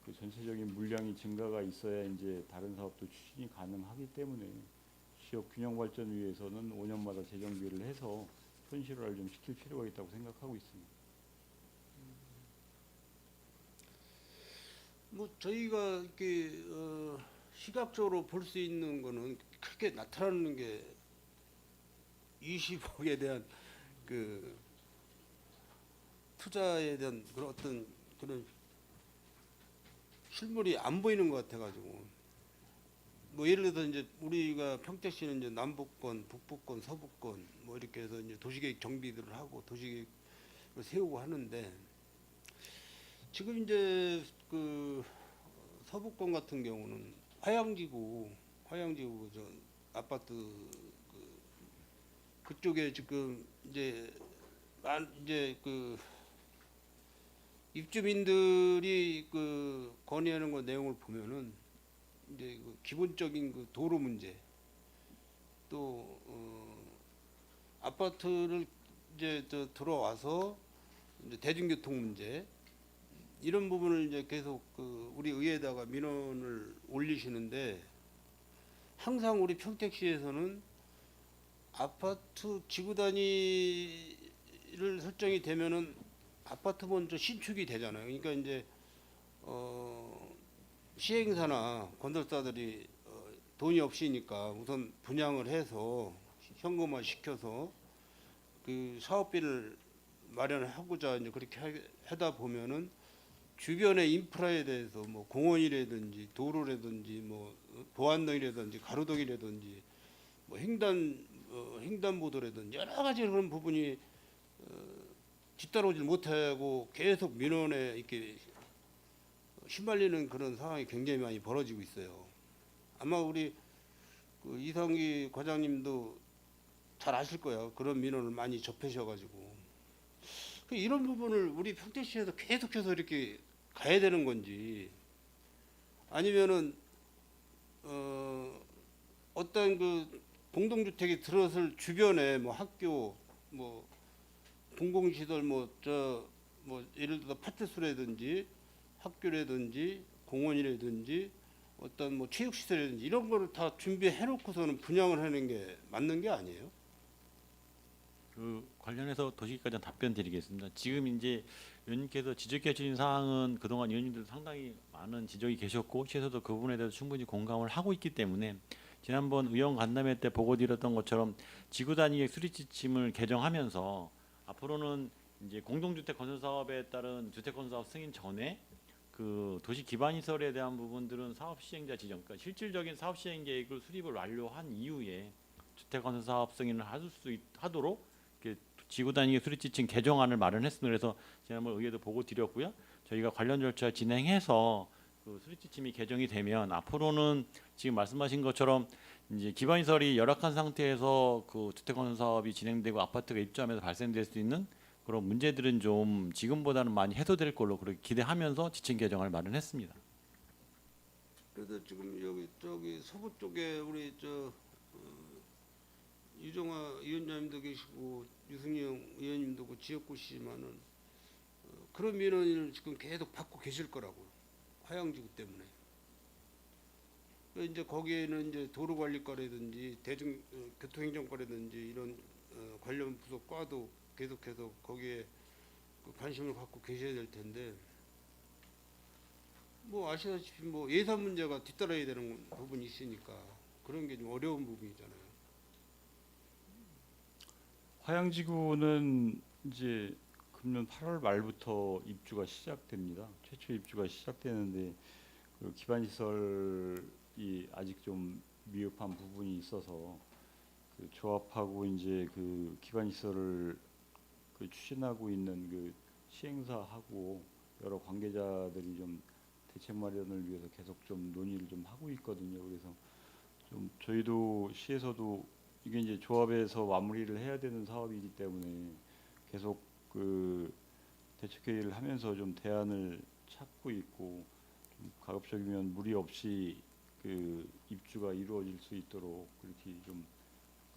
[SPEAKER 4] 그 전체적인 물량이 증가가 있어야 이제 다른 사업도 추진이 가능하기 때문에 지역 균형 발전 위해서는 5년마다 재정비를 해서 현실화를 좀 시킬 필요가 있다고 생각하고 있습니다.
[SPEAKER 6] 뭐 저희가 이렇게 시각적으로 볼 수 있는 거는 크게 나타나는 게 20억에 대한 그 투자에 대한 그런 어떤 그런 실물이 안 보이는 것 같아가지고 뭐 예를 들어서 이제 우리가 평택시는 이제 남북권, 북부권, 서부권 뭐 이렇게 해서 이제 도시계획 정비들을 하고 도시계획을 세우고 하는데 지금 이제 그 서부권 같은 경우는 화양지구 저 아파트 그쪽에 지금 이제 그 입주민들이 그 건의하는 거 내용을 보면은 이제 그 기본적인 그 도로 문제 또 아파트를 이제 들어와서 이제 대중교통 문제 이런 부분을 이제 계속 그 우리 의회에다가 민원을 올리시는데 항상 우리 평택시에서는 아파트 지구 단위를 설정이 되면은 아파트 먼저 신축이 되잖아요. 그러니까 이제 시행사나 건설사들이 돈이 없으니까 우선 분양을 해서 현금화 시켜서 그 사업비를 마련하고자 이제 그렇게 하다 보면은 주변의 인프라에 대해서 뭐 공원이라든지 도로라든지 뭐 보안동이라든지 가로등이라든지 뭐 횡단보도라든지 여러 가지 그런 부분이 뒤따라오질 못하고 계속 민원에 이렇게 휘말리는 그런 상황이 굉장히 많이 벌어지고 있어요. 아마 우리 그 이상기 과장님도 잘 아실 거예요. 그런 민원을 많이 접하셔가지고 이런 부분을 우리 평택시에서 계속해서 이렇게 가야 되는 건지 아니면은 어떤 그 공동주택이 들어설 주변에 뭐 학교 뭐 공공시설 뭐 예를 들어 파출소라든지 학교라든지 공원이라든지 어떤 뭐 체육시설이라든지 이런 거를 다 준비해 놓고서는 분양을 하는 게 맞는 게 아니에요?
[SPEAKER 7] 그 관련해서 도시기까지 답변 드리겠습니다. 지금 이제 의원님께서 지적해 주신 사항은 그동안 의원님들 상당히 많은 지적이 계셨고 시에서도 그 부분에 대해서 충분히 공감을 하고 있기 때문에 지난번 의원 간담회 때 보고 드렸던 것처럼 지구 단위의 수리 지침을 개정하면서 앞으로는 이제 공동주택 건설 사업에 따른 주택 건설 사업 승인 전에 그 도시 기반 시설에 대한 부분들은 사업 시행자 지정, 그러니까 실질적인 사업 시행 계획을 수립을 완료한 이후에 주택 건설 사업 승인을 하도록 이렇게 지구 단위의 수리 지침 개정안을 마련했습니다. 그래서 지난번 의회도 보고 드렸고요. 저희가 관련 절차 진행해서 그 수리 지침이 개정이 되면 앞으로는 지금 말씀하신 것처럼 이제 기반 시설이 열악한 상태에서 그 주택 건설 사업이 진행되고 아파트가 입주하면서 발생될 수 있는 그런 문제들은 좀 지금보다는 많이 해소될 걸로 그렇게 기대하면서 지침 개정을 마련했습니다.
[SPEAKER 6] 그래서 지금 여기 저기 서부 쪽에 우리 유정아 위원장님도 계시고 유승영 의원님도 그 지역구시지만은 그런 민원을 지금 계속 받고 계실 거라고요. 화양지구 때문에. 이제 거기에는 이제 도로관리과라든지 교통행정과라든지 이런 관련 부서과도 계속해서 거기에 그 관심을 갖고 계셔야 될 텐데 뭐 아시다시피 뭐 예산 문제가 뒤따라야 되는 부분이 있으니까 그런 게 좀 어려운 부분이잖아요.
[SPEAKER 4] 화양지구는 이제 금년 8월 말부터 입주가 시작됩니다. 최초 입주가 시작되는데 그 기반 시설이 아직 좀 미흡한 부분이 있어서 그 조합하고 이제 그 기반 시설을 그 추진하고 있는 그 시행사하고 여러 관계자들이 좀 대책 마련을 위해서 계속 좀 논의를 좀 하고 있거든요. 그래서 좀 저희도 시에서도 이게 이제 조합에서 마무리를 해야 되는 사업이기 때문에 계속 그 대책 회의를 하면서 좀 대안을 찾고 있고 좀 가급적이면 무리 없이 그 입주가 이루어질 수 있도록 그렇게 좀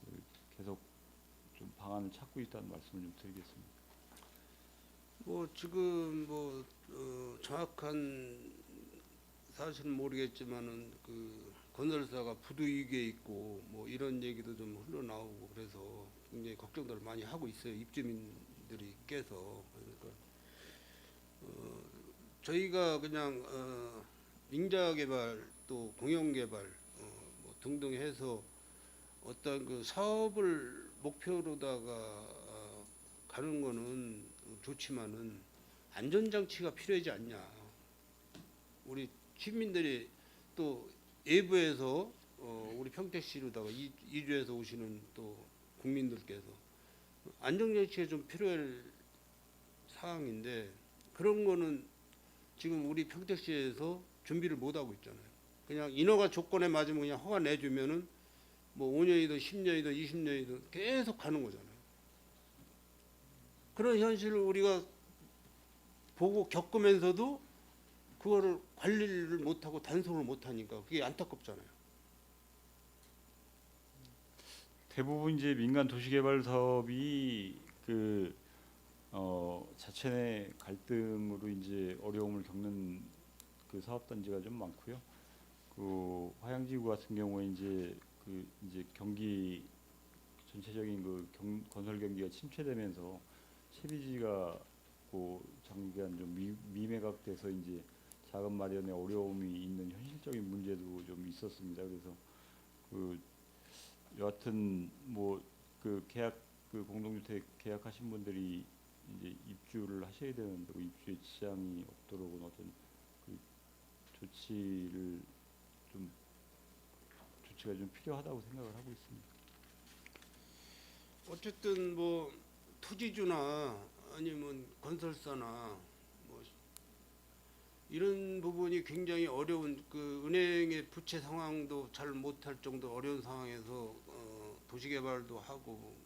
[SPEAKER 4] 그 계속 좀 방안을 찾고 있다는 말씀을 좀 드리겠습니다.
[SPEAKER 6] 뭐 지금 뭐 정확한 사실은 모르겠지만은 그 건설사가 부도위기에 있고 뭐 이런 얘기도 좀 흘러나오고 그래서 굉장히 걱정들을 많이 하고 있어요. 입주민들이 깨서. 그러니까 저희가 그냥 민자개발 또 공영개발 뭐 등등 해서 어떤 그 사업을 목표로다가 가는 거는 좋지만은 안전장치가 필요하지 않냐. 우리 시민들이 또 외부에서 우리 평택시로다가 이주해서 오시는 또 국민들께서 안전장치가 좀 필요할 사항인데 그런 거는 지금 우리 평택시에서 준비를 못 하고 있잖아요. 그냥 인허가 조건에 맞으면 그냥 허가 내주면은 뭐 5년이든 10년이든 20년이든 계속 가는 거잖아요. 그런 현실을 우리가 보고 겪으면서도 그거를 관리를 못하고 단속을 못하니까 그게 안타깝잖아요.
[SPEAKER 4] 대부분 이제 민간 도시개발 사업이 그 자체 내 갈등으로 이제 어려움을 겪는 그 사업단지가 좀 많고요. 그 화양지구 같은 경우에 이제 그 이제 경기 전체적인 그 건설 경기가 침체되면서 채비지가 그 장기간 좀 미매각돼서 이제 자금 마련에 어려움이 있는 현실적인 문제도 좀 있었습니다. 그래서 그 여하튼 뭐 그 계약 그 공동주택 계약하신 분들이 이제 입주를 하셔야 되는데 그 입주에 지장이 없도록은 어떤 그 조치가 좀 필요하다고 생각을 하고 있습니다.
[SPEAKER 6] 어쨌든 뭐 토지주나 아니면 건설사나 뭐 이런 부분이 굉장히 어려운 그 은행의 부채 상황도 잘 못할 정도 어려운 상황에서 도시개발도 하고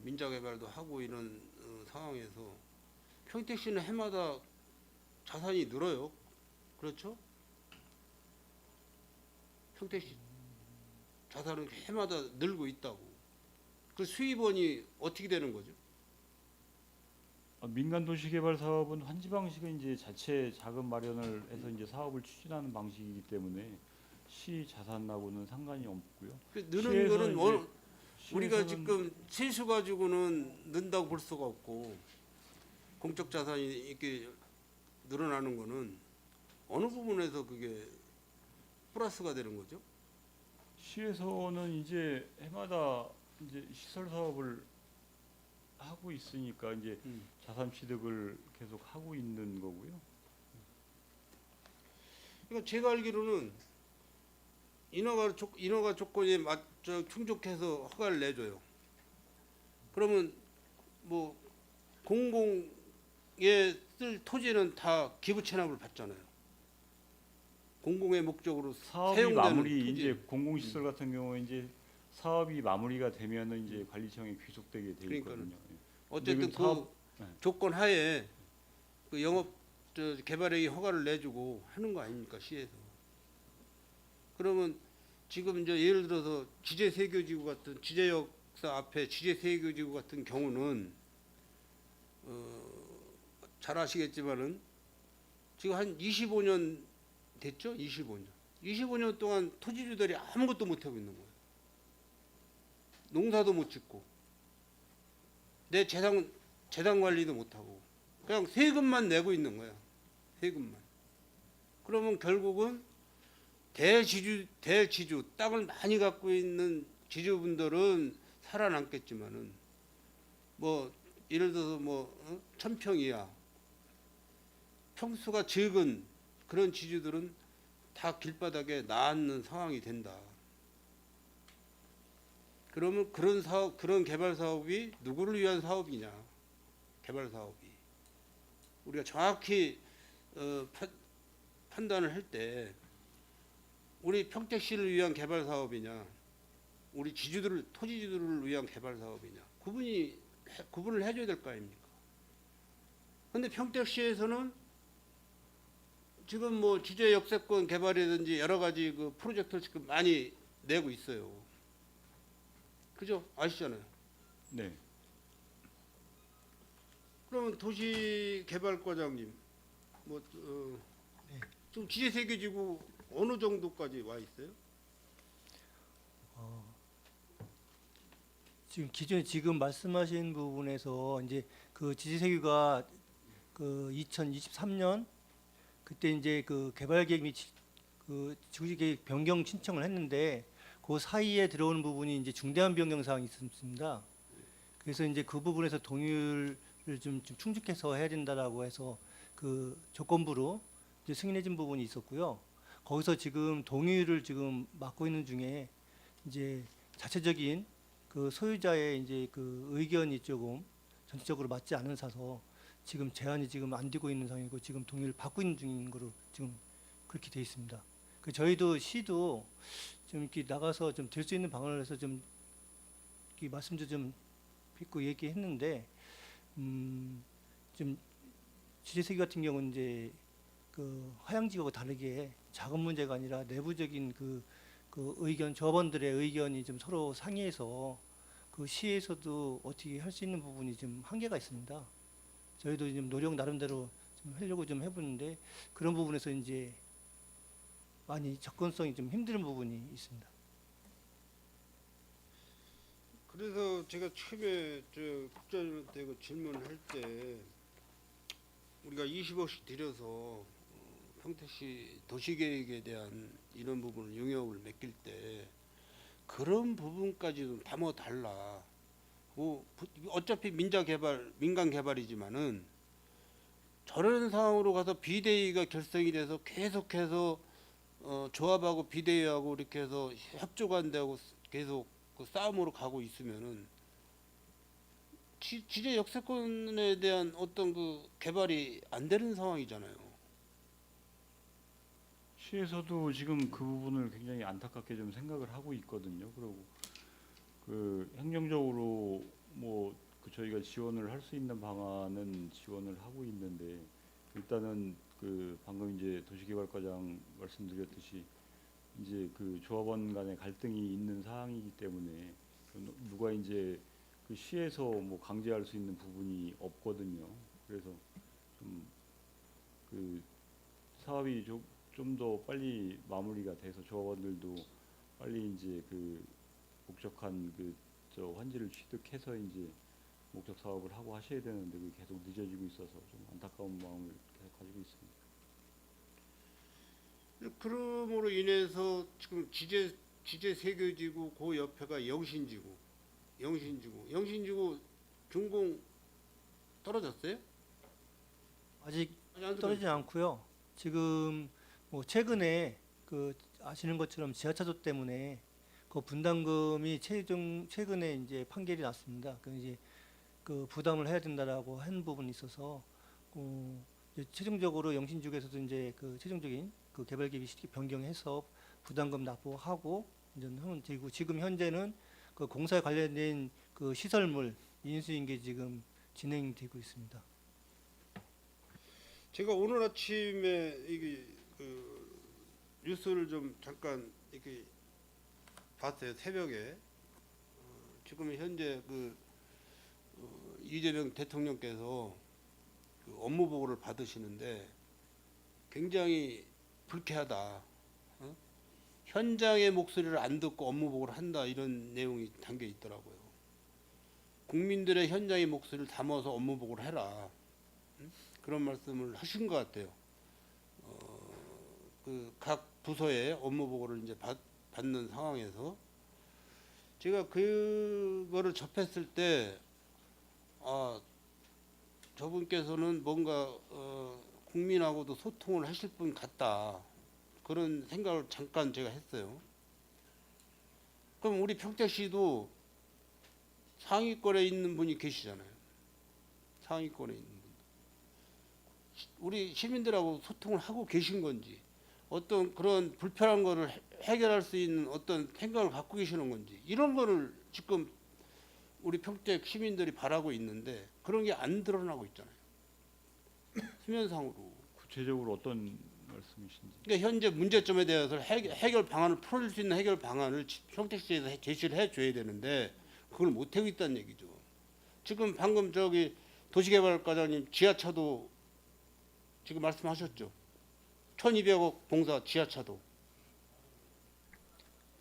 [SPEAKER 6] 민자개발도 하고 이런 상황에서 평택시는 해마다 자산이 늘어요. 그렇죠? 평택시 자산은 해마다 늘고 있다고. 그 수입원이 어떻게 되는 거죠?
[SPEAKER 4] 민간 도시개발 사업은 환지 방식은 이제 자체 자금 마련을 해서 이제 사업을 추진하는 방식이기 때문에 시 자산하고는 상관이 없고요.
[SPEAKER 6] 그 느는
[SPEAKER 4] 시에서
[SPEAKER 6] 거는
[SPEAKER 4] 이제
[SPEAKER 6] 우리가
[SPEAKER 4] 시에서는
[SPEAKER 6] 지금 세수 가지고는 는다고 볼 수가 없고 공적 자산이 이렇게 늘어나는 거는 어느 부분에서 그게 플러스가 되는 거죠?
[SPEAKER 4] 시에서는 이제 해마다 이제 시설 사업을 하고 있으니까 이제 자산 취득을 계속 하고 있는 거고요.
[SPEAKER 6] 그러니까 제가 알기로는 인허가 조건에 맞춰 충족해서 허가를 내줘요. 그러면 뭐 공공에 쓸 토지는 다 기부 체납을 받잖아요. 공공의 목적으로
[SPEAKER 4] 사업이
[SPEAKER 6] 사용되는
[SPEAKER 4] 마무리
[SPEAKER 6] 토지.
[SPEAKER 4] 이제 공공시설 같은 경우에 이제 사업이 마무리가 되면은 이제 관리청에 귀속되게 돼
[SPEAKER 6] 그러니까는.
[SPEAKER 4] 있거든요.
[SPEAKER 6] 어쨌든
[SPEAKER 4] 근데
[SPEAKER 6] 그
[SPEAKER 4] 사업- 네.
[SPEAKER 6] 조건 하에 그 영업 개발의 허가를 내주고 하는 거 아닙니까 시에서? 그러면 지금 이제 예를 들어서 지제세교지구 같은 지제역사 앞에 지제세교지구 같은 경우는 잘 아시겠지만은 지금 한 25년 됐죠? 25년. 25년 동안 토지주들이 아무것도 못 하고 있는 거예요. 농사도 못 짓고 내 재산 관리도 못 하고 그냥 세금만 내고 있는 거야. 세금만. 그러면 결국은 대지주 땅을 많이 갖고 있는 지주분들은 살아남겠지만은 뭐 예를 들어서 뭐 1000평이야. 평수가 적은 그런 지주들은 다 길바닥에 나앉는 상황이 된다. 그러면 그런 개발 사업이 누구를 위한 사업이냐? 개발 사업이 우리가 정확히 판단을 할 때 우리 평택시를 위한 개발 사업이냐, 우리 토지주들을 위한 개발 사업이냐 구분을 해줘야 될 거 아닙니까? 근데 평택시에서는 지금 뭐 지제 역세권 개발이라든지 여러 가지 그 프로젝트를 지금 많이 내고 있어요. 그죠? 아시잖아요.
[SPEAKER 4] 네.
[SPEAKER 6] 그러면 도시개발과장님, 좀 지제세계지구 어느 정도까지 와 있어요?
[SPEAKER 3] 지금 말씀하신 부분에서 이제 그 지지세규가 그 2023년 그때 이제 그 개발계획 및 그 지구계획 변경 신청을 했는데 그 사이에 들어오는 부분이 이제 중대한 변경 사항이 있습니다. 그래서 이제 그 부분에서 동의를 좀 충족해서 해야 된다라고 해서 그 조건부로 이제 승인해진 부분이 있었고요. 거기서 지금 동의를 지금 맡고 있는 중에 이제 자체적인 그 소유자의 이제 그 의견이 조금 전체적으로 맞지 않은 사서 지금 제한이 지금 안 되고 있는 상황이고 지금 동의를 받고 있는 중인 거로 지금 그렇게 돼 있습니다. 그 저희도 시도 좀 이렇게 나가서 좀 될 수 있는 방안을 해서 좀 이렇게 말씀도 좀 뵙고 얘기했는데 좀 지제세계 같은 경우는 이제 그 하향지구와 다르게 작은 문제가 아니라 내부적인 그 의견 조합원들의 의견이 좀 서로 상의해서 그 시에서도 어떻게 할 수 있는 부분이 좀 한계가 있습니다. 저희도 좀 노력 나름대로 좀 하려고 좀 해보는데 그런 부분에서 이제 많이 접근성이 좀 힘든 부분이 있습니다.
[SPEAKER 6] 그래서 제가 처음에 국장님한테 그 질문할 때 우리가 20억씩 들여서 평택시 도시계획에 대한 이런 부분을 용역을 맡길 때 그런 부분까지도 담아달라. 어차피 민간 개발이지만은 저런 상황으로 가서 비대위가 결성이 돼서 계속해서 조합하고 비대위하고 이렇게 해서 협조가 안 되고 계속 그 싸움으로 가고 있으면은 지제 역세권에 대한 어떤 그 개발이 안 되는 상황이잖아요.
[SPEAKER 4] 시에서도 지금 그 부분을 굉장히 안타깝게 좀 생각을 하고 있거든요. 그리고 그 행정적으로 뭐 그 저희가 지원을 할 수 있는 방안은 지원을 하고 있는데 일단은 그 방금 이제 도시개발과장 말씀드렸듯이 이제 그 조합원 간의 갈등이 있는 사항이기 때문에 누가 이제 그 시에서 뭐 강제할 수 있는 부분이 없거든요. 그래서 좀 그 사업이 좀 더 빨리 마무리가 돼서 조합원들도 빨리 이제 그 목적한 그 저 환지를 취득해서 이제 목적 사업을 하고 하셔야 되는데 그게 계속 늦어지고 있어서 좀 안타까운 마음을 계속 가지고 있습니다.
[SPEAKER 6] 그러므로 인해서 지금 지제 지제 세교지구 그 옆에가 영신지구 준공 떨어졌어요?
[SPEAKER 3] 아직
[SPEAKER 6] 아니, 안
[SPEAKER 3] 떨어지지 않고요. 지금 뭐 최근에 그 아시는 것처럼 지하차도 때문에 그 분담금이 최근에 이제 판결이 났습니다. 그 이제 그 부담을 해야 된다라고 한 부분이 있어서 이제 최종적으로 영신주에서도 이제 그 최종적인 그 개발 계획 시기 변경해서 부담금 납부하고 이제 하면 되고, 지금 현재는 그 공사에 관련된 그 시설물 인수인계 지금 진행되고 있습니다.
[SPEAKER 6] 제가 오늘 아침에 이게 그 뉴스를 좀 잠깐 이렇게 봤어요. 새벽에 지금 현재 그 이재명 대통령께서 그 업무 보고를 받으시는데 굉장히 불쾌하다. 현장의 목소리를 안 듣고 업무 보고를 한다, 이런 내용이 담겨 있더라고요. 국민들의 현장의 목소리를 담아서 업무 보고를 해라. 그런 말씀을 하신 것 같아요. 그 각 부서의 업무 보고를 이제 받는 상황에서 제가 그거를 접했을 때 저분께서는 뭔가 국민하고도 소통을 하실 분 같다, 그런 생각을 잠깐 제가 했어요. 그럼 우리 평택시도 상위권에 있는 분이 계시잖아요. 상위권에 있는 분. 우리 시민들하고 소통을 하고 계신 건지, 어떤 그런 불편한 거를 해결할 수 있는 어떤 생각을 갖고 계시는 건지, 이런 거를 지금 우리 평택 시민들이 바라고 있는데 그런 게 안 드러나고 있잖아요. 수면상으로.
[SPEAKER 4] 구체적으로 어떤 말씀이신지.
[SPEAKER 6] 그러니까 현재 문제점에 대해서 해결 방안을 풀어줄 수 있는 해결 방안을 평택시에서 제시를 해줘야 되는데 그걸 못 하고 있다는 얘기죠. 지금 방금 저기 도시개발과장님 지하차도 지금 말씀하셨죠. 1,200억 공사 지하차도.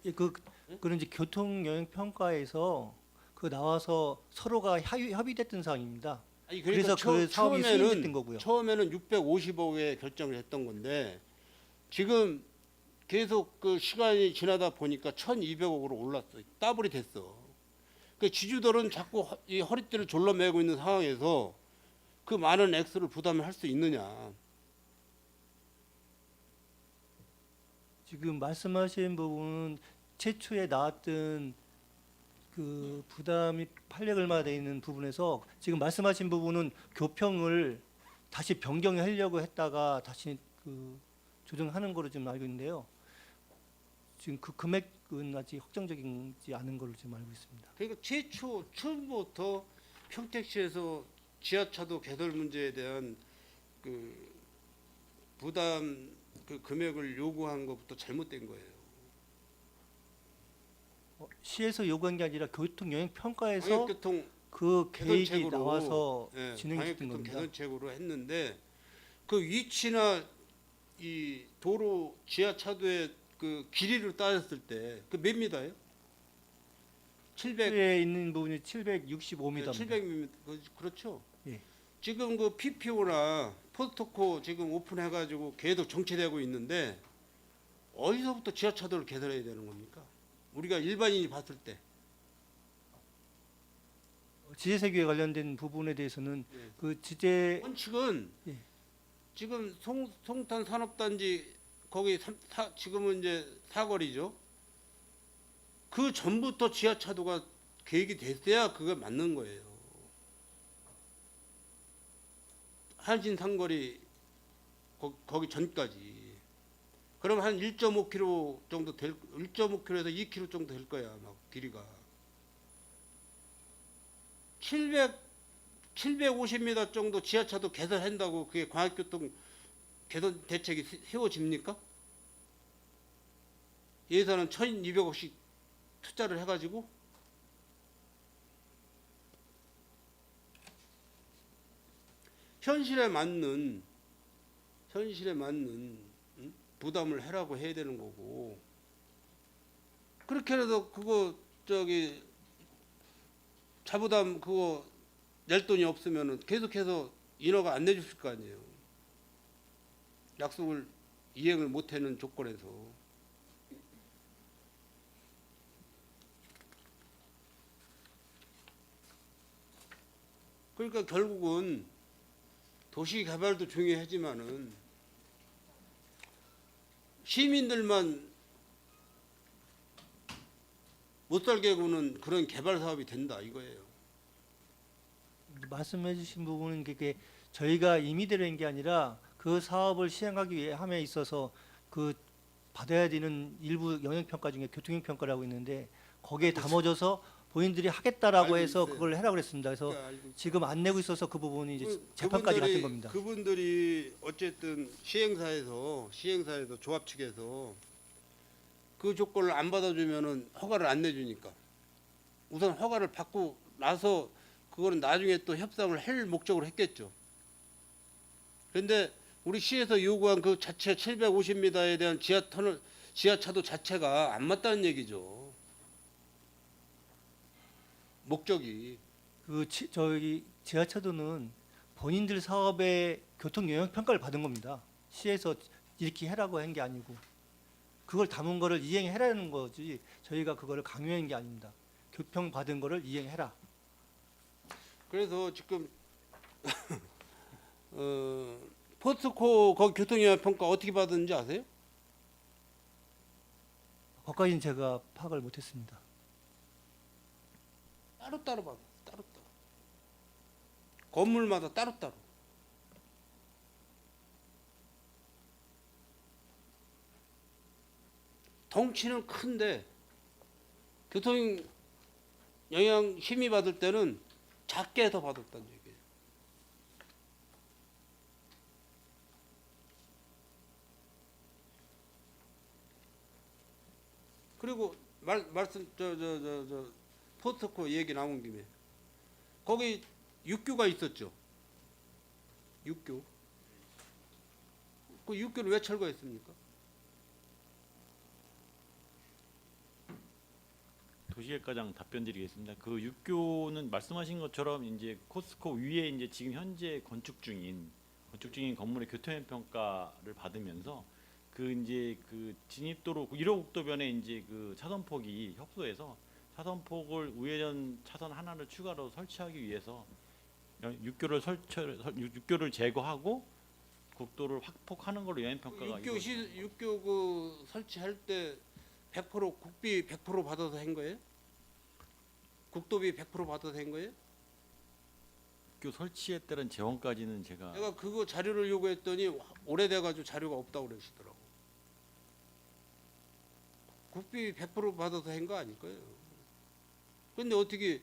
[SPEAKER 3] 예, 그런 이제 교통 영향 평가에서 그 나와서 서로가 협의됐던 사항입니다.
[SPEAKER 6] 아니,
[SPEAKER 3] 그래서 그 사업이 수행됐던 거고요.
[SPEAKER 6] 처음에는 650억에 결정을 했던 건데 지금 계속 그 시간이 지나다 보니까 1,200억으로 올랐어요. 더블이 됐어. 그 지주들은 자꾸 이 허리띠를 졸라매고 있는 상황에서 그 많은 액수를 부담을 할 수 있느냐.
[SPEAKER 3] 지금 말씀하신 부분은 최초에 나왔던 그 부담이 800 얼마 돼 있는 부분에서 지금 말씀하신 부분은 교평을 다시 변경하려고 했다가 다시 그 조정하는 거로 지금 알고 있는데요. 지금 그 금액은 아직 확정적이지 않은 걸로 지금 알고 있습니다.
[SPEAKER 6] 그러니까 처음부터 평택시에서 지하차도 개설 문제에 대한 그 부담 그 금액을 요구한 것부터 잘못된 거예요.
[SPEAKER 3] 시에서 요구한 게 아니라 교통 영향 평가에서
[SPEAKER 6] 방역교통
[SPEAKER 3] 그 계획이
[SPEAKER 6] 개선책으로,
[SPEAKER 3] 나와서
[SPEAKER 6] 예,
[SPEAKER 3] 진행됐던
[SPEAKER 6] 방역교통
[SPEAKER 3] 겁니다.
[SPEAKER 6] 개선책으로 했는데 그 위치나 이 도로 지하차도의 그 길이를 따졌을 때 그 몇 미터예요? 700.
[SPEAKER 3] 에 있는 부분이 765m입니다.
[SPEAKER 6] 700m. 그렇죠.
[SPEAKER 3] 예.
[SPEAKER 6] 지금 그 PPO나 포스트코 지금 오픈해가지고 계속 정체되고 있는데 어디서부터 지하차도를 개설해야 되는 겁니까? 우리가 일반인이 봤을 때.
[SPEAKER 3] 지제세교에 관련된 부분에 대해서는
[SPEAKER 6] 예.
[SPEAKER 3] 그 지제
[SPEAKER 6] 원칙은
[SPEAKER 3] 예.
[SPEAKER 6] 지금 송탄 산업단지 거기 지금은 이제 사거리죠. 그 전부터 지하차도가 계획이 됐어야 그게 맞는 거예요. 한신 상거리 거기 전까지. 그럼 한 1.5km 정도 1.5km에서 2km 정도 될 거야, 막 길이가. 750m 정도 지하차도 개설한다고 그게 광역교통 개선 대책이 세워집니까? 예산은 1,200억씩 투자를 해가지고 현실에 맞는 부담을 해라고 해야 되는 거고, 그렇게 해도 그거 저기 자부담 그거 낼 돈이 없으면은 계속해서 인허가 안 내주실 거 아니에요. 약속을 이행을 못하는 조건에서. 그러니까 결국은 도시 개발도 중요하지만은 시민들만 못 살게 구는 그런 개발 사업이 된다 이거예요.
[SPEAKER 3] 말씀해주신 부분은 그게 저희가 임의대로 한 게 아니라 그 사업을 시행하기 위해 함에 있어서 그 받아야 되는 일부 영향평가 중에 교통영향평가라고 있는데 거기에 담아져서 본인들이 하겠다라고
[SPEAKER 6] 알고
[SPEAKER 3] 해서
[SPEAKER 6] 있어요.
[SPEAKER 3] 그걸 하라고 그랬습니다. 그래서
[SPEAKER 6] 그러니까 알고
[SPEAKER 3] 지금 안 내고 있어서 그 부분이 이제
[SPEAKER 6] 그-
[SPEAKER 3] 재판까지
[SPEAKER 6] 그분들이-
[SPEAKER 3] 갔던 겁니다.
[SPEAKER 6] 그분들이 어쨌든 시행사에서 조합 측에서 그 조건을 안 받아주면은 허가를 안 내주니까 우선 허가를 받고 나서 그거는 나중에 또 협상을 할 목적으로 했겠죠. 그런데 우리 시에서 요구한 그 자체 750m에 대한 지하차도 자체가 안 맞다는 얘기죠. 목적이.
[SPEAKER 3] 저희 지하차도는 본인들 사업의 교통 영향 평가를 받은 겁니다. 시에서 이렇게 해라고 한 게 아니고 그걸 담은 거를 이행해라는 거지 저희가 그거를 강요한 게 아닙니다. 교평 받은 거를 이행해라.
[SPEAKER 6] 그래서 지금 포스코 거기 교통영향 평가 어떻게 받았는지 아세요?
[SPEAKER 3] 거기까지는 제가 파악을 못했습니다.
[SPEAKER 6] 따로따로 받았어. 따로따로. 건물마다 따로따로. 덩치는 큰데 교통 영향 심의 받을 때는 작게 해서 받았다는 얘기예요. 그리고 말씀 저 포스코 얘기 나온 김에 거기 육교가 있었죠. 육교. 그 육교를 왜 철거했습니까?
[SPEAKER 7] 도시계획과장 답변 드리겠습니다. 그 육교는 말씀하신 것처럼 이제 코스코 위에 이제 지금 현재 건축 중인 건물의 교통형 평가를 받으면서 그 이제 그 진입도로 1호 국도변에 이제 그 차선폭이 협소해서 차선폭을 우회전 차선 하나를 추가로 설치하기 위해서 육교를 제거하고 국도를 확폭하는 걸로 여행 평가가
[SPEAKER 6] 육교 그 설치할 때 100% 국비 100% 받아서 한 거예요? 국도비 100% 받아서 한 거예요?
[SPEAKER 7] 육교 설치에 따른 재원까지는 제가
[SPEAKER 6] 내가 그거 자료를 요구했더니 오래돼가지고 자료가 없다고 그러시더라고. 국비 100% 받아서 한 거 아닐 거예요. 근데 어떻게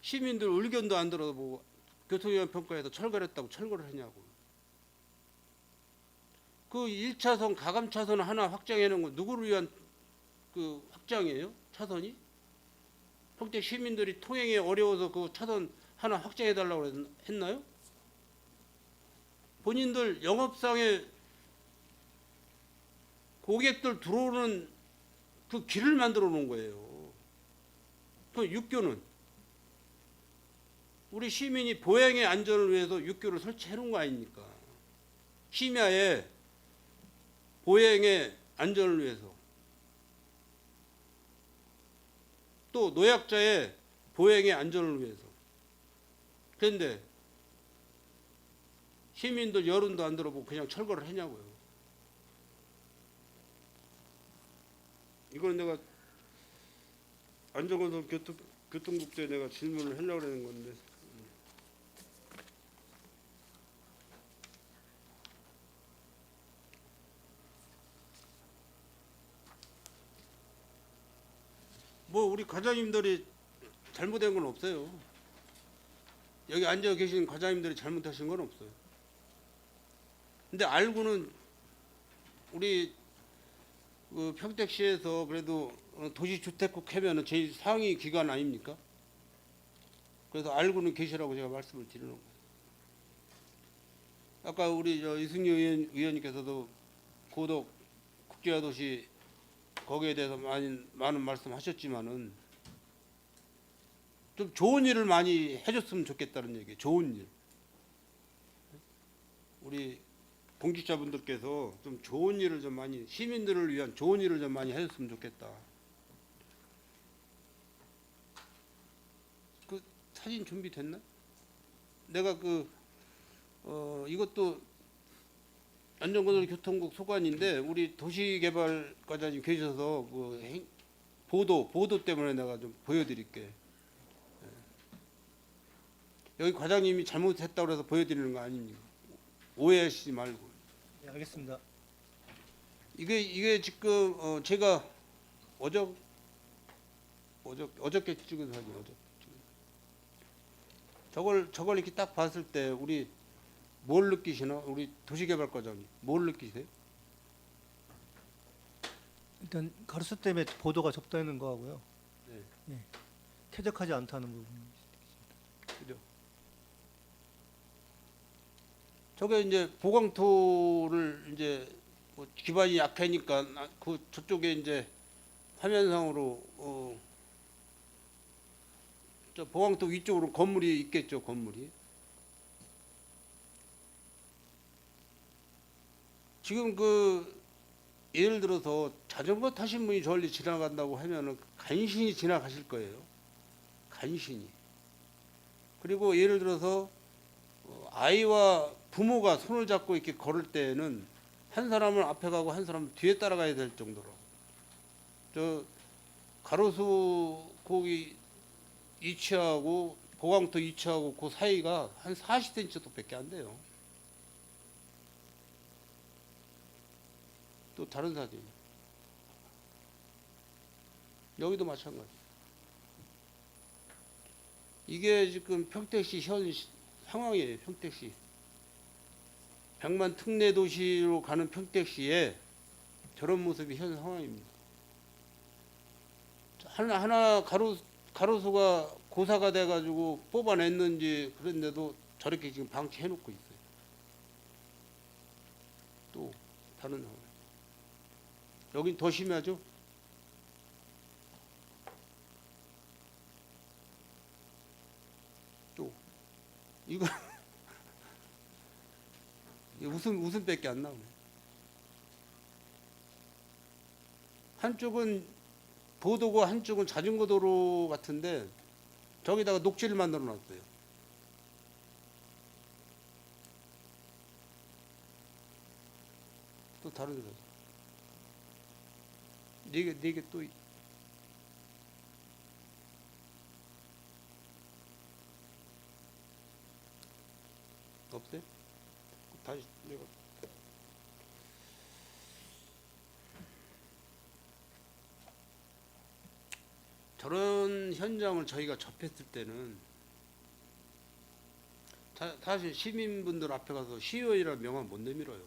[SPEAKER 6] 시민들 의견도 안 들어보고 교통위반 평가에서 철거를 했다고 철거를 하냐고. 그 1차선 가감차선 하나 확장해 놓은 건 누구를 위한 그 확장이에요? 차선이? 평택 시민들이 통행이 어려워서 그 차선 하나 확장해 달라고 했나요? 본인들 영업상에 고객들 들어오는 그 길을 만들어 놓은 거예요. 그 육교는 우리 시민이 보행의 안전을 위해서 육교를 설치해 놓은 거 아닙니까? 심야에 보행의 안전을 위해서 또 노약자의 보행의 안전을 위해서. 그런데 시민들 여론도 안 들어보고 그냥 철거를 했냐고요. 이거는 내가 안전건설 교통국대에 내가 질문을 하려고 하는 건데. 뭐 우리 과장님들이 잘못한 건 없어요. 여기 앉아 계신 과장님들이 잘못하신 건 없어요. 근데 알고는 우리 그 평택시에서 그래도 도시주택국 하면은 제일 상위 기관 아닙니까? 그래서 알고는 계시라고 제가 말씀을 드리는 거예요. 아까 우리 이승유 의원님께서도 고덕 국제화도시 거기에 대해서 많은 말씀하셨지만은 좀 좋은 일을 많이 해줬으면 좋겠다는 얘기예요. 좋은 일. 우리 공직자분들께서 좀 좋은 일을 좀 많이 시민들을 위한 좋은 일을 좀 많이 해줬으면 좋겠다. 그 사진 준비됐나? 내가 이것도 안전건설교통국 소관인데 우리 도시개발과장님 계셔서 보도 때문에 내가 좀 보여드릴게. 예. 여기 과장님이 잘못했다고 해서 보여드리는 거 아닙니까? 오해하시지 말고.
[SPEAKER 3] 네, 알겠습니다.
[SPEAKER 6] 이게 지금 제가 어저께 찍은 사진 저걸 이렇게 딱 봤을 때 우리 뭘 느끼시나? 우리 도시개발과장님 뭘 느끼세요?
[SPEAKER 3] 일단 가로수 때문에 보도가 적다는 거하고요.
[SPEAKER 6] 네.
[SPEAKER 3] 예, 쾌적하지 않다는 부분.
[SPEAKER 6] 그죠? 저게 이제 보강토를 이제 뭐 기반이 약하니까 저쪽에 이제 화면상으로 저 보강토 위쪽으로 건물이 있겠죠, 건물이. 지금 예를 들어서 자전거 타신 분이 저리 지나간다고 하면은 간신히 지나가실 거예요. 간신히. 그리고 예를 들어서 아이와 부모가 손을 잡고 이렇게 걸을 때는 한 사람은 앞에 가고 한 사람은 뒤에 따라가야 될 정도로 저 가로수 거기 위치하고 보강토 위치하고 그 사이가 한 40cm 정도밖에 안 돼요. 또 다른 사진. 여기도 마찬가지. 이게 지금 평택시 현 상황이에요. 평택시. 100만 특례 도시로 가는 평택시에 저런 모습이 현 상황입니다. 하나 가로수가 고사가 돼가지고 뽑아냈는지 그런데도 저렇게 지금 방치해 놓고 있어요. 또 다른 상황. 여긴 더 심하죠? 또 이거 웃음밖에 안 나오네. 한쪽은 보도고 한쪽은 자전거 도로 같은데 저기다가 녹지를 만들어 놨어요. 또 다른 사람. 네 개 또 없대? 다시 내가 저런 현장을 저희가 접했을 때는 사실 시민분들 앞에 가서 시의원이라는 명함 못 내밀어요.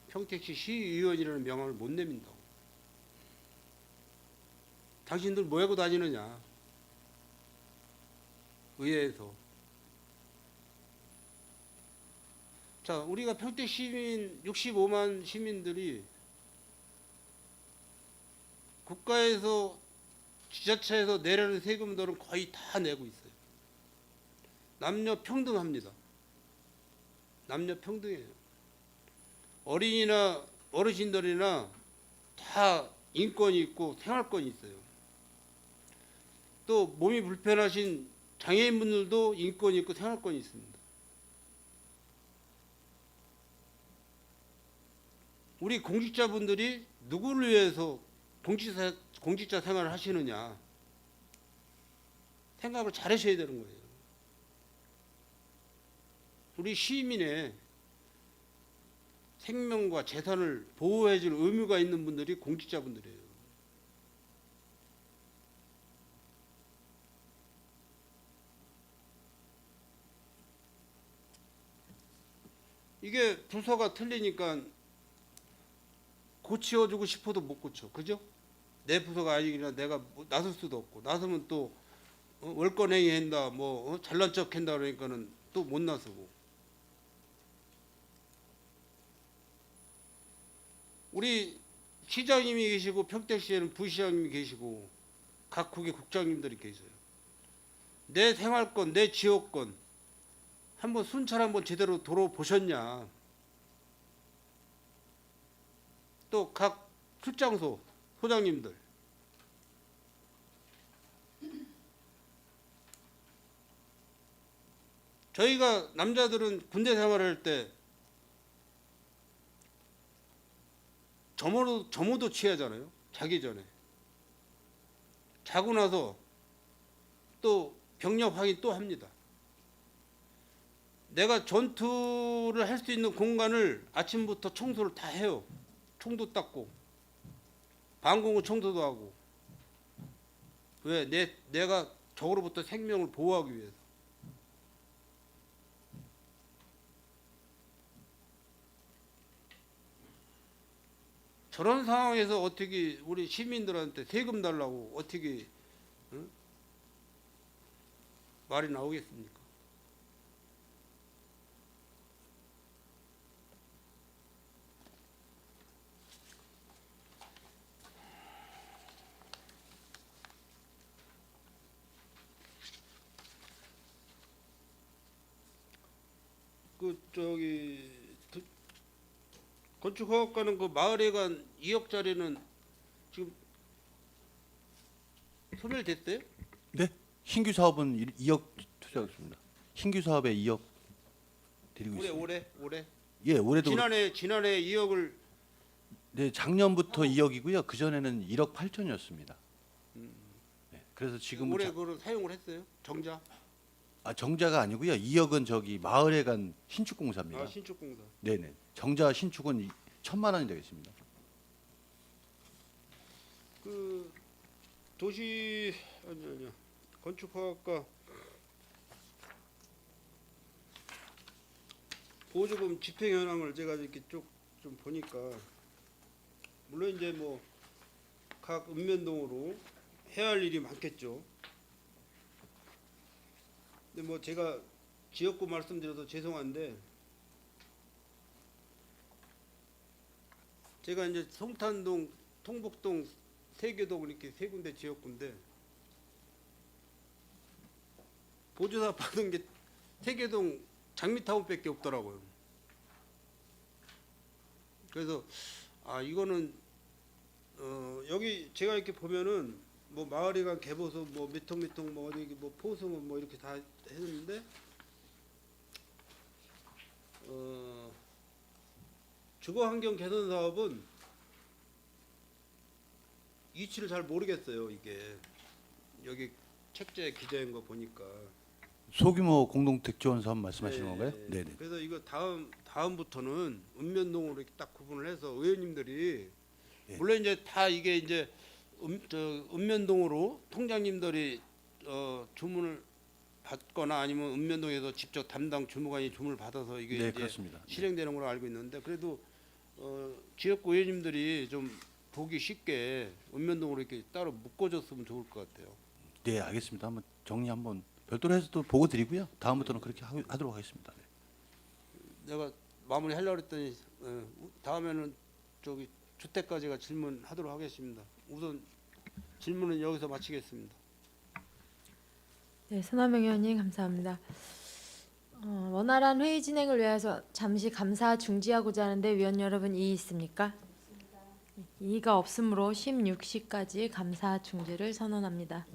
[SPEAKER 6] 평택시 시의원이라는 명함을 못 내민다고. 당신들 뭐 하고 다니느냐? 의회에서. 자, 우리가 평택 시민 65만 시민들이 국가에서 지자체에서 내려는 세금들은 거의 다 내고 있어요. 남녀 평등합니다. 남녀 평등해요. 어린이나 어르신들이나 다 인권이 있고 생활권이 있어요. 또 몸이 불편하신 장애인분들도 인권이 있고 생활권이 있습니다. 우리 공직자분들이 누구를 위해서 공직자 생활을 하시느냐 생각을 잘 하셔야 되는 거예요. 우리 시민의 생명과 재산을 보호해 줄 의무가 있는 분들이 공직자분들이에요. 이게 부서가 틀리니까 고치어주고 싶어도 못 고쳐. 그죠? 내 부서가 아니라 내가 나설 수도 없고, 나서면 또 월권행위 한다, 잘난 척 한다 그러니까는 또 못 나서고. 우리 시장님이 계시고 평택시에는 부시장님이 계시고 각 국의 국장님들이 계세요. 내 생활권, 내 지역권 한번 순찰 한번 제대로 돌아보셨냐? 또 각 출장소 소장님들 저희가 남자들은 군대 생활할 때 점호도 취하잖아요. 자기 전에. 자고 나서 또 병력 확인 또 합니다. 내가 전투를 할 수 있는 공간을 아침부터 청소를 다 해요. 총도 닦고 방공호 청소도 하고. 왜? 내가 적으로부터 생명을 보호하기 위해서. 저런 상황에서 어떻게 우리 시민들한테 세금 달라고 어떻게 말이 나오겠습니까? 건축허가는 그 마을에 간 2억짜리는 지금 소멸됐어요?
[SPEAKER 8] 네, 신규 사업은 2억 투자했습니다. 신규 사업에 2억 드리고 있습니다.
[SPEAKER 6] 올해?
[SPEAKER 8] 예, 올해도
[SPEAKER 6] 지난해 2억을
[SPEAKER 8] 네, 작년부터 2억이고요. 그 전에는 1억 8천이었습니다. 네, 그래서 지금
[SPEAKER 6] 올해 그걸 사용을 했어요? 정자?
[SPEAKER 8] 정자가 아니고요. 2억은 저기 마을에 간 신축 공사입니다.
[SPEAKER 6] 신축공사.
[SPEAKER 8] 네네. 정자 신축은 1,000만 원이 되겠습니다.
[SPEAKER 6] 그 도시 아니야 건축허가 보조금 집행 현황을 제가 이렇게 쭉 좀 보니까 물론 이제 뭐 각 읍면동으로 해야 할 일이 많겠죠. 근데 뭐 제가 지역구 말씀드려서 죄송한데 제가 이제 송탄동, 통북동, 세계동 이렇게 세 군데 지역구인데 보조사 받은 게 세계동 장미타운밖에 없더라고요. 그래서 이거는 여기 제가 이렇게 보면은 뭐 마을에 간 개보수 뭐 미통 뭐 어디 뭐 포승은 뭐 이렇게 다 했는데 주거 환경 개선 사업은 이치를 잘 모르겠어요. 이게 여기 책자에 기재한 거 보니까
[SPEAKER 8] 소규모 공동택 지원 사업 말씀하시는
[SPEAKER 6] 네,
[SPEAKER 8] 건가요?
[SPEAKER 6] 네.
[SPEAKER 8] 네네.
[SPEAKER 6] 그래서 이거 다음부터는 읍면동으로 이렇게 딱 구분을 해서 의원님들이
[SPEAKER 8] 예.
[SPEAKER 6] 물론 이제 다 이게 이제 읍면동으로 통장님들이 주문을 받거나 아니면 읍면동에서 직접 담당 주무관이 주문을 받아서 이게
[SPEAKER 8] 네,
[SPEAKER 6] 이제
[SPEAKER 8] 그렇습니다.
[SPEAKER 6] 실행되는 걸로 알고 있는데 그래도 지역구 의원님들이 좀 보기 쉽게 읍면동으로 이렇게 따로 묶어줬으면 좋을 것 같아요.
[SPEAKER 8] 네, 알겠습니다. 한번 정리 한번 별도로 해서 또 보고 드리고요. 다음부터는 그렇게 하도록 하겠습니다. 네.
[SPEAKER 6] 내가 마무리 하려고 했더니 다음에는 저기 주택까지가 질문하도록 하겠습니다. 우선 질문은 여기서 마치겠습니다.
[SPEAKER 1] 네, 손아명 의원님 감사합니다. 원활한 회의 진행을 위해서 잠시 감사 중지하고자 하는데 위원 여러분 이의 있습니까? 이의가 없으므로 16시까지 감사 중지를 선언합니다.